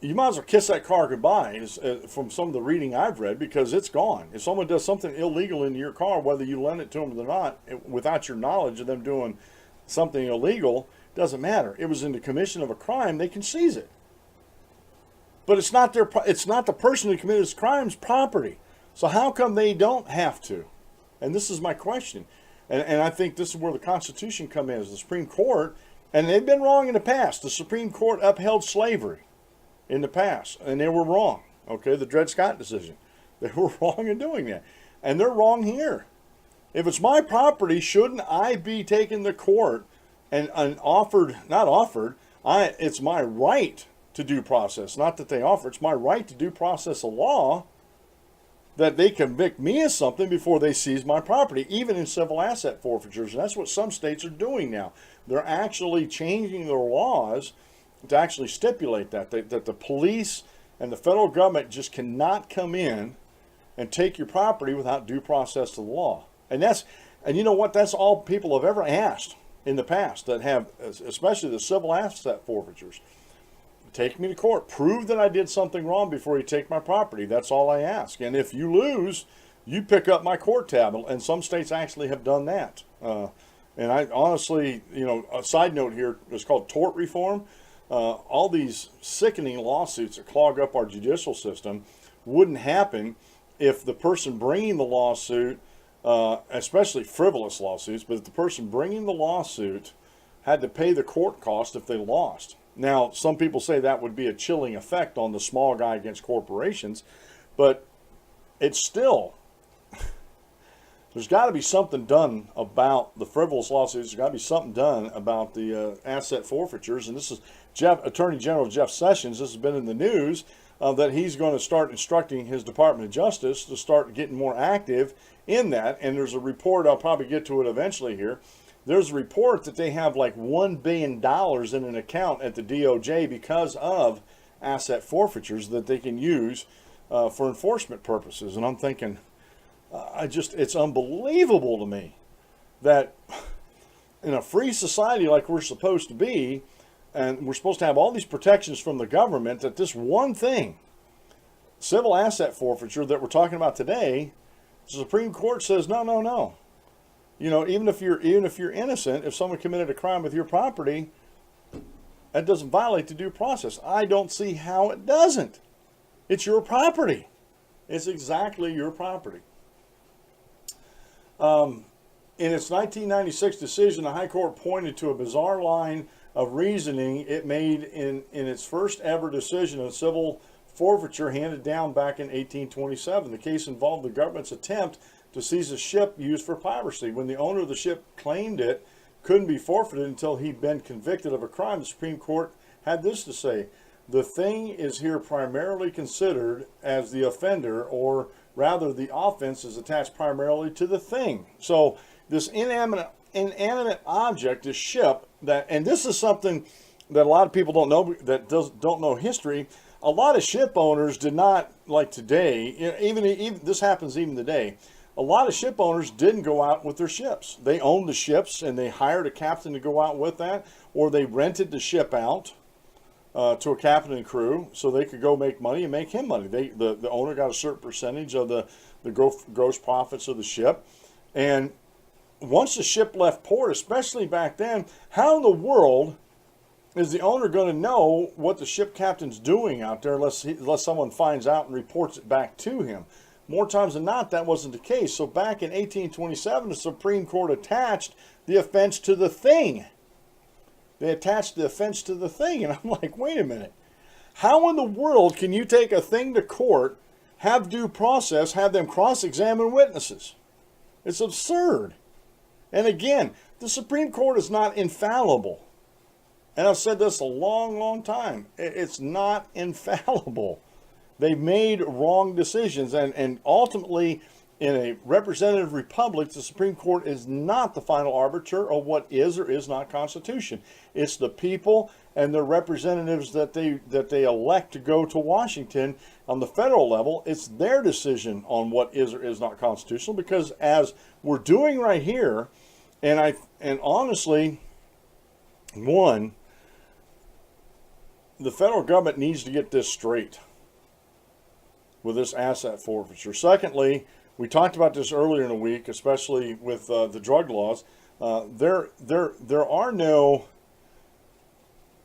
you might as well kiss that car goodbye, from some of the reading I've read, because it's gone. If someone does something illegal in your car, whether you lend it to them or not, without your knowledge of them doing something illegal, doesn't matter. It was in the commission of a crime, they can seize it. But it's not the person who committed this crime's property. So how come they don't have to? And this is my question. And I think this is where the Constitution comes in, is the Supreme Court, and they've been wrong in the past. The Supreme Court upheld slavery in the past, and they were wrong. Okay, the Dred Scott decision. They were wrong in doing that. And they're wrong here. If it's my property, shouldn't I be taken to court and it's my right to due process, not that they offer, it's my right to due process of law, that they convict me of something before they seize my property, even in civil asset forfeitures. And that's what some states are doing now. They're actually changing their laws to actually stipulate that the police and the federal government just cannot come in and take your property without due process to the law. And you know what? That's all people have ever asked in the past that have, especially the civil asset forfeitures. Take me to court. Prove that I did something wrong before you take my property. That's all I ask. And if you lose, you pick up my court tab. And some states actually have done that. And I honestly, a side note here, it's called tort reform. All these sickening lawsuits that clog up our judicial system wouldn't happen if the person bringing the lawsuit, especially frivolous lawsuits, but if the person bringing the lawsuit had to pay the court cost if they lost. Now, some people say that would be a chilling effect on the small guy against corporations, but it's still, there's got to be something done about the frivolous lawsuits. There's got to be something done about the asset forfeitures. And this is Attorney General Jeff Sessions. This has been in the news that he's going to start instructing his Department of Justice to start getting more active in that. And there's a report, I'll probably get to it eventually here. There's a report that they have like $1 billion in an account at the DOJ because of asset forfeitures that they can use for enforcement purposes. And I'm thinking, It's unbelievable to me that in a free society like we're supposed to be, and we're supposed to have all these protections from the government, that this one thing, civil asset forfeiture that we're talking about today, the Supreme Court says no, no, no. You know, even if you're innocent, if someone committed a crime with your property, that doesn't violate the due process. I don't see how it doesn't. It's your property. It's exactly your property. In its 1996 decision, the High Court pointed to a bizarre line of reasoning it made in its first ever decision on civil forfeiture handed down back in 1827. The case involved the government's attempt to seize a ship used for piracy. When the owner of the ship claimed it couldn't be forfeited until he'd been convicted of a crime, the Supreme Court had this to say: the thing is here primarily considered as the offender, or rather the offense is attached primarily to the thing. So this inanimate object, this ship, and this is something that a lot of people don't know, that don't know history. A lot of ship owners did not, like today, even this happens even today, a lot of ship owners didn't go out with their ships. They owned the ships and they hired a captain to go out with that, or they rented the ship out to a captain and crew so they could go make money and make him money. The owner got a certain percentage of the gross profits of the ship. And once the ship left port, especially back then, how in the world is the owner going to know what the ship captain's doing out there unless someone finds out and reports it back to him? More times than not, that wasn't the case. So back in 1827, the Supreme Court attached the offense to the thing. They attached the offense to the thing. And I'm like, wait a minute. How in the world can you take a thing to court, have due process, have them cross-examine witnesses? It's absurd. And again, the Supreme Court is not infallible. And I've said this a long, long time. It's not infallible. They made wrong decisions, and ultimately, in a representative republic, the Supreme Court is not the final arbiter of what is or is not Constitution. It's the people and their representatives that they elect to go to Washington on the federal level. It's their decision on what is or is not constitutional, because as we're doing right here, and honestly, one, the federal government needs to get this straight with this asset forfeiture. Secondly, we talked about this earlier in the week, especially with the drug laws. There are no,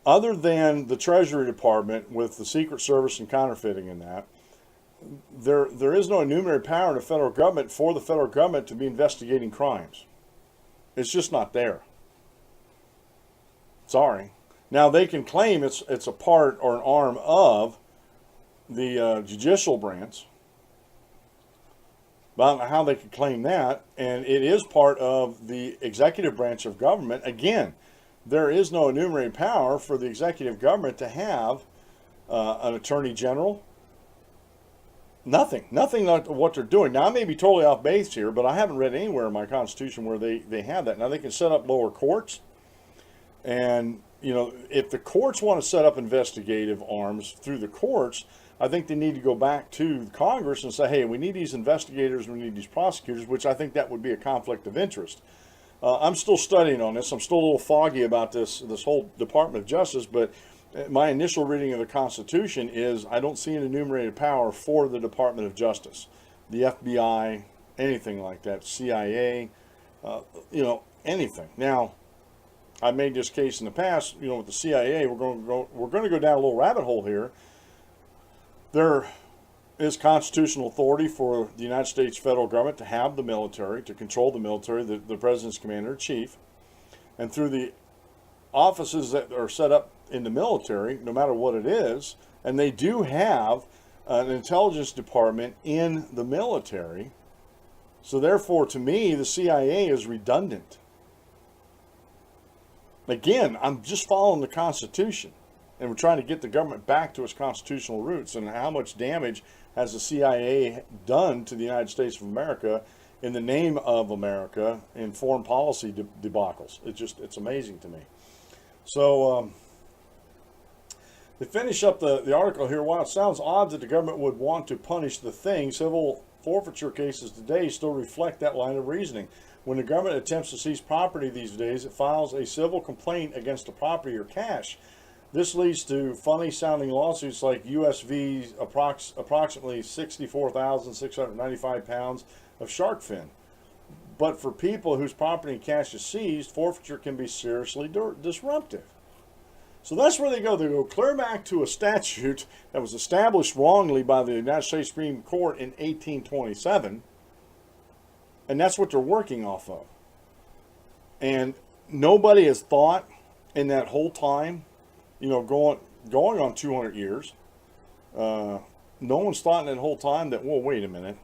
other than the Treasury Department with the Secret Service and counterfeiting in that, there is no enumerated power in the federal government for the federal government to be investigating crimes. It's just not there. Sorry. Now they can claim it's a part or an arm of the judicial branch. But I don't know how they could claim that. And it is part of the executive branch of government. Again, there is no enumerated power for the executive government to have an attorney general. Nothing like what they're doing. Now, I may be totally off base here, but I haven't read anywhere in my Constitution where they have that. Now, they can set up lower courts. And, you know, if the courts want to set up investigative arms through the courts, I think they need to go back to Congress and say, hey, we need these investigators, we need these prosecutors, which I think that would be a conflict of interest. I'm still studying on this. I'm still a little foggy about this whole Department of Justice, but my initial reading of the Constitution is I don't see an enumerated power for the Department of Justice, the FBI, anything like that, CIA, you know, anything. Now, I made this case in the past, you know, with the CIA. We're going to go down a little rabbit hole here. There is constitutional authority for the United States federal government to have the military, to control the military, the president's commander-in-chief, and through the offices that are set up in the military, no matter what it is, and they do have an intelligence department in the military. So therefore, to me, the CIA is redundant. Again, I'm just following the Constitution, and we're trying to get the government back to its constitutional roots. And how much damage has the CIA done to the United States of America in the name of America in foreign policy debacles? It's amazing to me. So to finish up the article here, while it sounds odd that the government would want to punish the thing, civil forfeiture cases today still reflect that line of reasoning. When the government attempts to seize property these days, it files a civil complaint against the property or cash. This leads to funny sounding lawsuits like US v. approximately 64,695 pounds of shark fin. But for people whose property and cash is seized, forfeiture can be seriously disruptive. So that's where they go. They go clear back to a statute that was established wrongly by the United States Supreme Court in 1827. And that's what they're working off of. And nobody has thought in that whole time, you know, going on 200 years, no one's thought in that whole time that, well, wait a minute,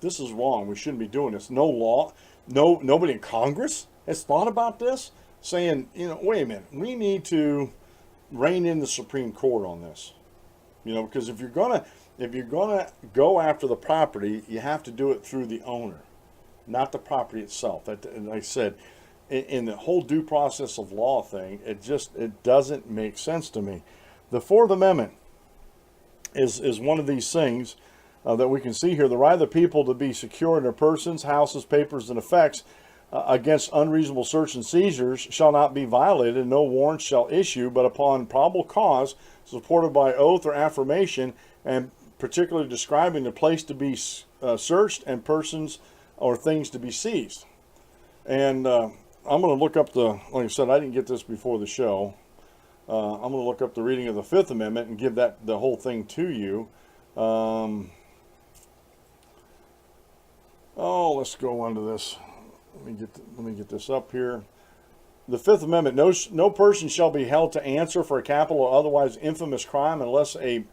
this is wrong. We shouldn't be doing this. No law, nobody in Congress has thought about this, saying, you know, wait a minute, we need to rein in the Supreme Court on this. You know, because if you're gonna go after the property, you have to do it through the owner, not the property itself. That, and like I said, in the whole due process of law thing, it doesn't make sense to me. The Fourth Amendment is one of these things that we can see here. The right of the people to be secure in their persons, houses, papers, and effects against unreasonable search and seizures shall not be violated, and no warrant shall issue but upon probable cause, supported by oath or affirmation, and particularly describing the place to be searched and persons or things to be seized. And I'm going to look up like I said, I didn't get this before the show. I'm going to look up the reading of the Fifth Amendment and give the whole thing to you. Oh, let's go on to this. Let me get this up here. The Fifth Amendment: no person shall be held to answer for a capital or otherwise infamous crime unless a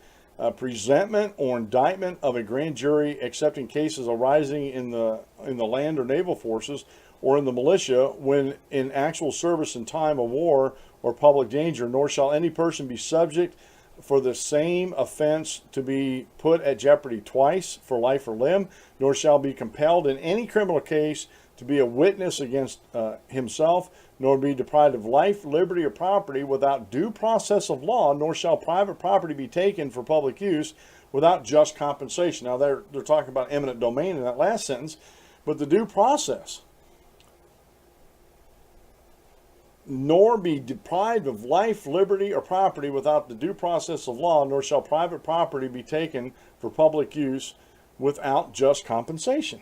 presentment or indictment of a grand jury, except in cases arising in the land or naval forces or in the militia, when in actual service in time of war or public danger. Nor shall any person be subject for the same offense to be put at jeopardy twice for life or limb, nor shall be compelled in any criminal case to be a witness against himself, nor be deprived of life, liberty, or property without due process of law, nor shall private property be taken for public use without just compensation. Now they're talking about eminent domain in that last sentence, but the due process. Nor be deprived of life, liberty, or property without the due process of law, nor shall private property be taken for public use without just compensation.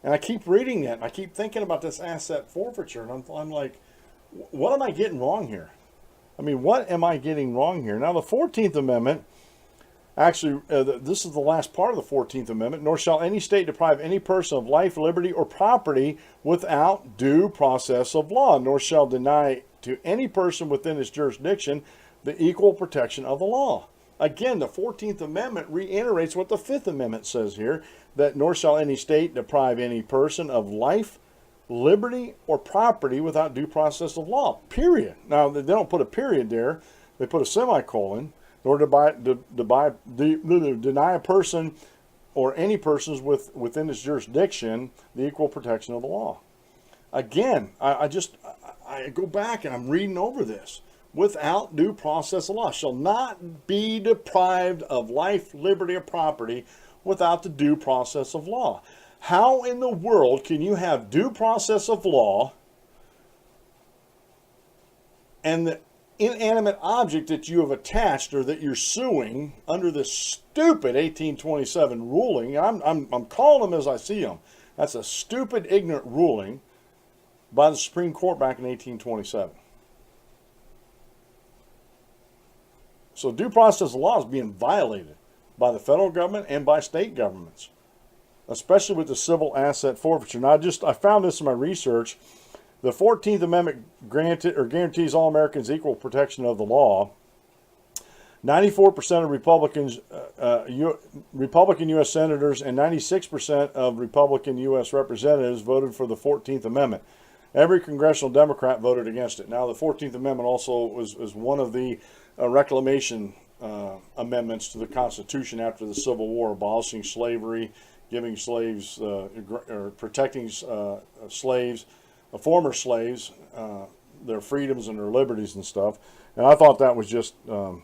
And I keep reading that, and I keep thinking about this asset forfeiture, and I'm like, what am I getting wrong here? I mean, what am I getting wrong here? Now, the 14th Amendment, actually, this is the last part of the 14th Amendment. Nor shall any state deprive any person of life, liberty, or property without due process of law, nor shall deny to any person within its jurisdiction the equal protection of the law. Again, the 14th Amendment reiterates what the 5th Amendment says here, that nor shall any state deprive any person of life, liberty, or property without due process of law, period. Now, they don't put a period there. They put a semicolon. Nor deny a person or any persons within its jurisdiction the equal protection of the law. Again, I go back and I'm reading over this. Without due process of law, shall not be deprived of life, liberty, or property without the due process of law. How in the world can you have due process of law and the inanimate object that you have attached or that you're suing under this stupid 1827 ruling? I'm calling them as I see them. That's a stupid, ignorant ruling by the Supreme Court back in 1827. So due process of law is being violated by the federal government and by state governments, especially with the civil asset forfeiture. Now, I found this in my research. The 14th Amendment guarantees all Americans equal protection of the law. 94% of Republican U.S. senators and 96% of Republican U.S. representatives voted for the 14th Amendment. Every congressional Democrat voted against it. Now, the 14th Amendment also was one of the reclamation amendments to the Constitution after the Civil War, abolishing slavery, giving slaves, or protecting slaves, former slaves, their freedoms and their liberties and stuff. And I thought that was just a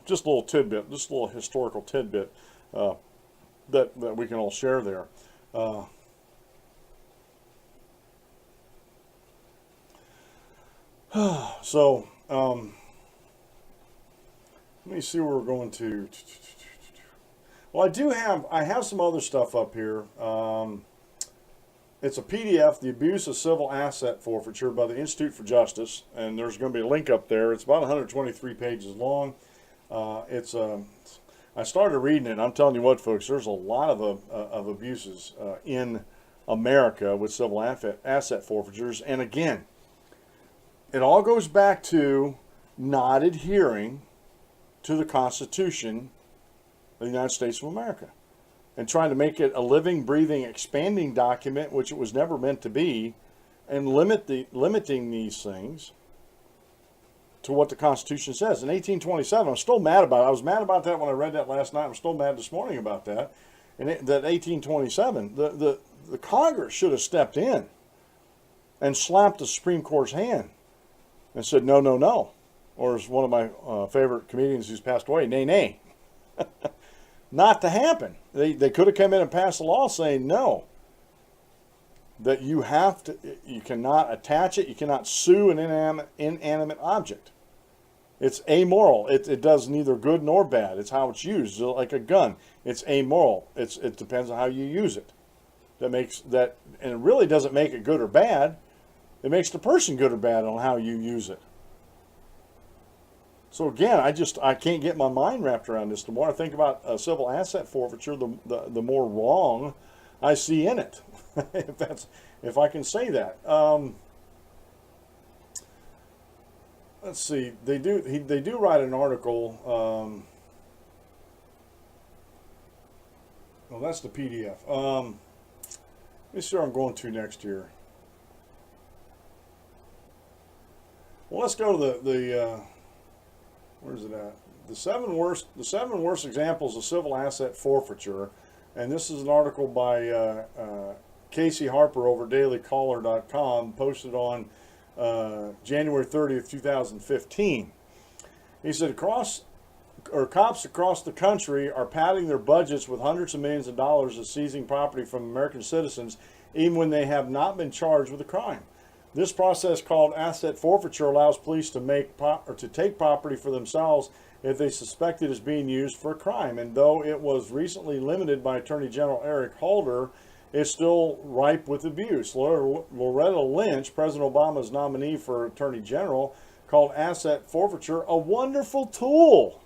little tidbit, just a little historical tidbit that we can all share there. So let me see where we're going to. Well, I have some other stuff up here. It's a PDF, The Abuse of Civil Asset Forfeiture by the Institute for Justice, and there's going to be a link up there. It's about 123 pages long. I started reading it, and I'm telling you what, folks, there's a lot of abuses in America with civil asset forfeitures. And again, it all goes back to not adhering to the Constitution of the United States of America and trying to make it a living, breathing, expanding document, which it was never meant to be, and limiting these things to what the Constitution says. In 1827, I'm still mad about it. I was mad about that when I read that last night. I'm still mad this morning about that. And that 1827, the Congress should have stepped in and slapped the Supreme Court's hand and said, no, no, no. Or as one of my favorite comedians who's passed away, nay, nay. Not to happen. They could have come in and passed a law saying no. That you cannot attach it, you cannot sue an inanimate object. It's amoral. It does neither good nor bad. It's how it's used, like a gun. It's amoral. It depends on how you use it. And it really doesn't make it good or bad. It makes the person good or bad on how you use it. So again, I can't get my mind wrapped around this. The more I think about civil asset forfeiture, the more wrong I see in it. if I can say that. Let's see. They do write an article. Well, that's the PDF. Let me see where I'm going to next here. Well, let's go to the where's it at? The seven worst examples of civil asset forfeiture, and this is an article by Casey Harper over dailycaller.com, posted on January 30th, 2015. He said, cops across the country are padding their budgets with hundreds of millions of dollars of seizing property from American citizens, even when they have not been charged with a crime. This process, called asset forfeiture, allows police to take property for themselves if they suspect it is being used for a crime. And though it was recently limited by Attorney General Eric Holder, it's still ripe with abuse. Loretta Lynch, President Obama's nominee for Attorney General, called asset forfeiture a wonderful tool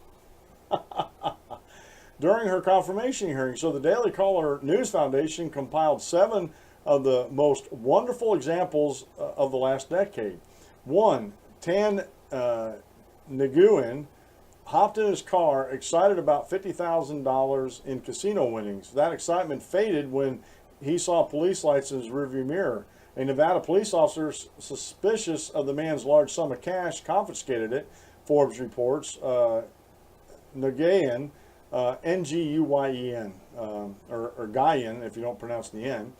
during her confirmation hearing. So the Daily Caller News Foundation compiled 7 of the most wonderful examples of the last decade. 1, Tan Nguyen hopped in his car excited about $50,000 in casino winnings. That excitement faded when he saw police lights in his rearview mirror. A Nevada police officer suspicious of the man's large sum of cash confiscated it, Forbes reports. Nguyen, N-G-U-Y-E-N, or Guyen if you don't pronounce the N,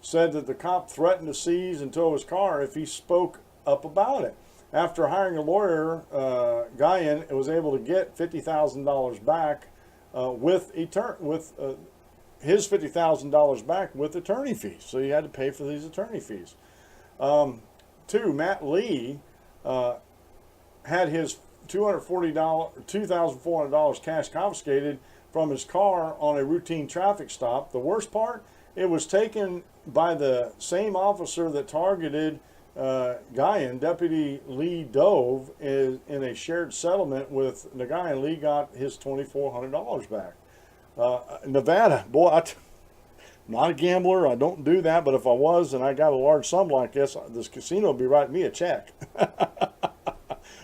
said that the cop threatened to seize and tow his car if he spoke up about it. After hiring a lawyer, Guyen was able to get $50,000 back his $50,000 back with attorney fees. So he had to pay for these attorney fees. 2, Matt Lee had his $2,400 cash confiscated from his car on a routine traffic stop. The worst part, it was taken by the same officer that targeted Nguyen. Deputy Lee Dove in a shared settlement with Nguyen. Lee got his $2,400 back. Nevada, boy, I'm not a gambler. I don't do that, but if I was and I got a large sum like this casino would be writing me a check.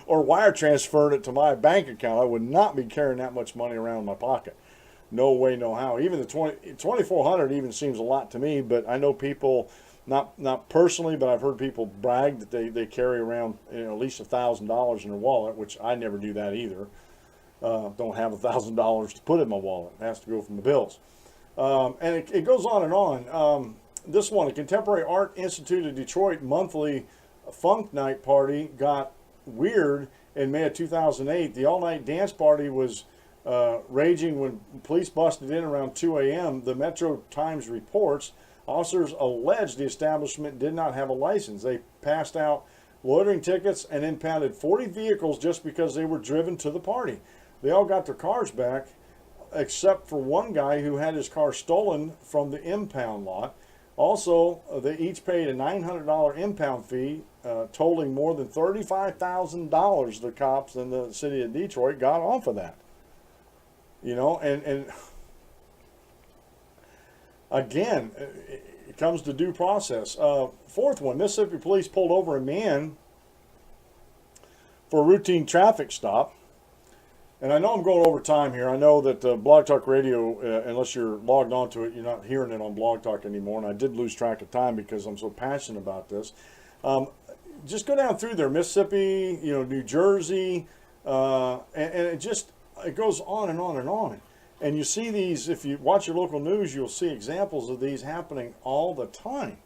Or wire transferring it to my bank account. I would not be carrying that much money around in my pocket. No way, no how. Even the $2,400 even seems a lot to me, but I know people, not personally, but I've heard people brag that they carry around at least $1,000 in their wallet, which I never do that either. Don't have $1,000 to put in my wallet. It has to go from the bills. And it goes on and on. This one, a Contemporary Art Institute of Detroit monthly funk night party got weird in May of 2008. The all-night dance party was raging when police busted in around 2 a.m., the Metro Times reports officers alleged the establishment did not have a license. They passed out loitering tickets and impounded 40 vehicles just because they were driven to the party. They all got their cars back, except for one guy who had his car stolen from the impound lot. Also, they each paid a $900 impound fee, totaling more than $35,000 the cops in the city of Detroit got off of that. You know, and again, it comes to due process. Fourth one, Mississippi police pulled over a man for a routine traffic stop. And I know I'm going over time here. I know that Blog Talk Radio, unless you're logged onto it, you're not hearing it on Blog Talk anymore. And I did lose track of time because I'm so passionate about this. Just go down through there, Mississippi, you know, New Jersey, and it goes on and on and on. And you see these, if you watch your local news, you'll see examples of these happening all the time.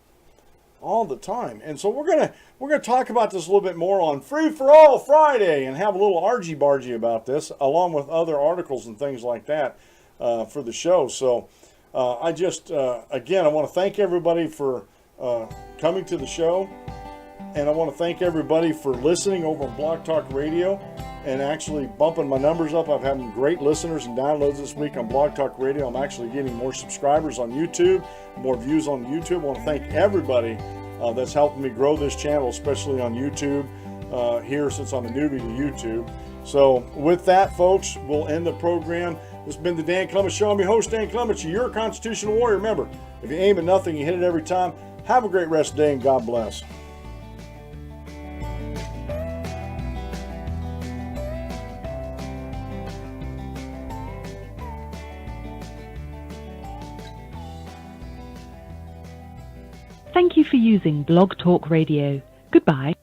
All the time. And so we're gonna talk about this a little bit more on Free for All Friday and have a little argy-bargy about this, along with other articles and things like that for the show. So I just, again, I want to thank everybody for coming to the show. And I want to thank everybody for listening over on Blog Talk Radio and actually bumping my numbers up. I've had great listeners and downloads this week on Blog Talk Radio. I'm actually getting more subscribers on YouTube, more views on YouTube. I want to thank everybody that's helping me grow this channel, especially on YouTube here, since I'm a newbie to YouTube. So with that, folks, we'll end the program. This has been the Dan Clements Show. I'm your host, Dan Clements. You're a constitutional warrior. Remember, if you aim at nothing, you hit it every time. Have a great rest of the day, and God bless. Thank you for using Blog Talk Radio. Goodbye.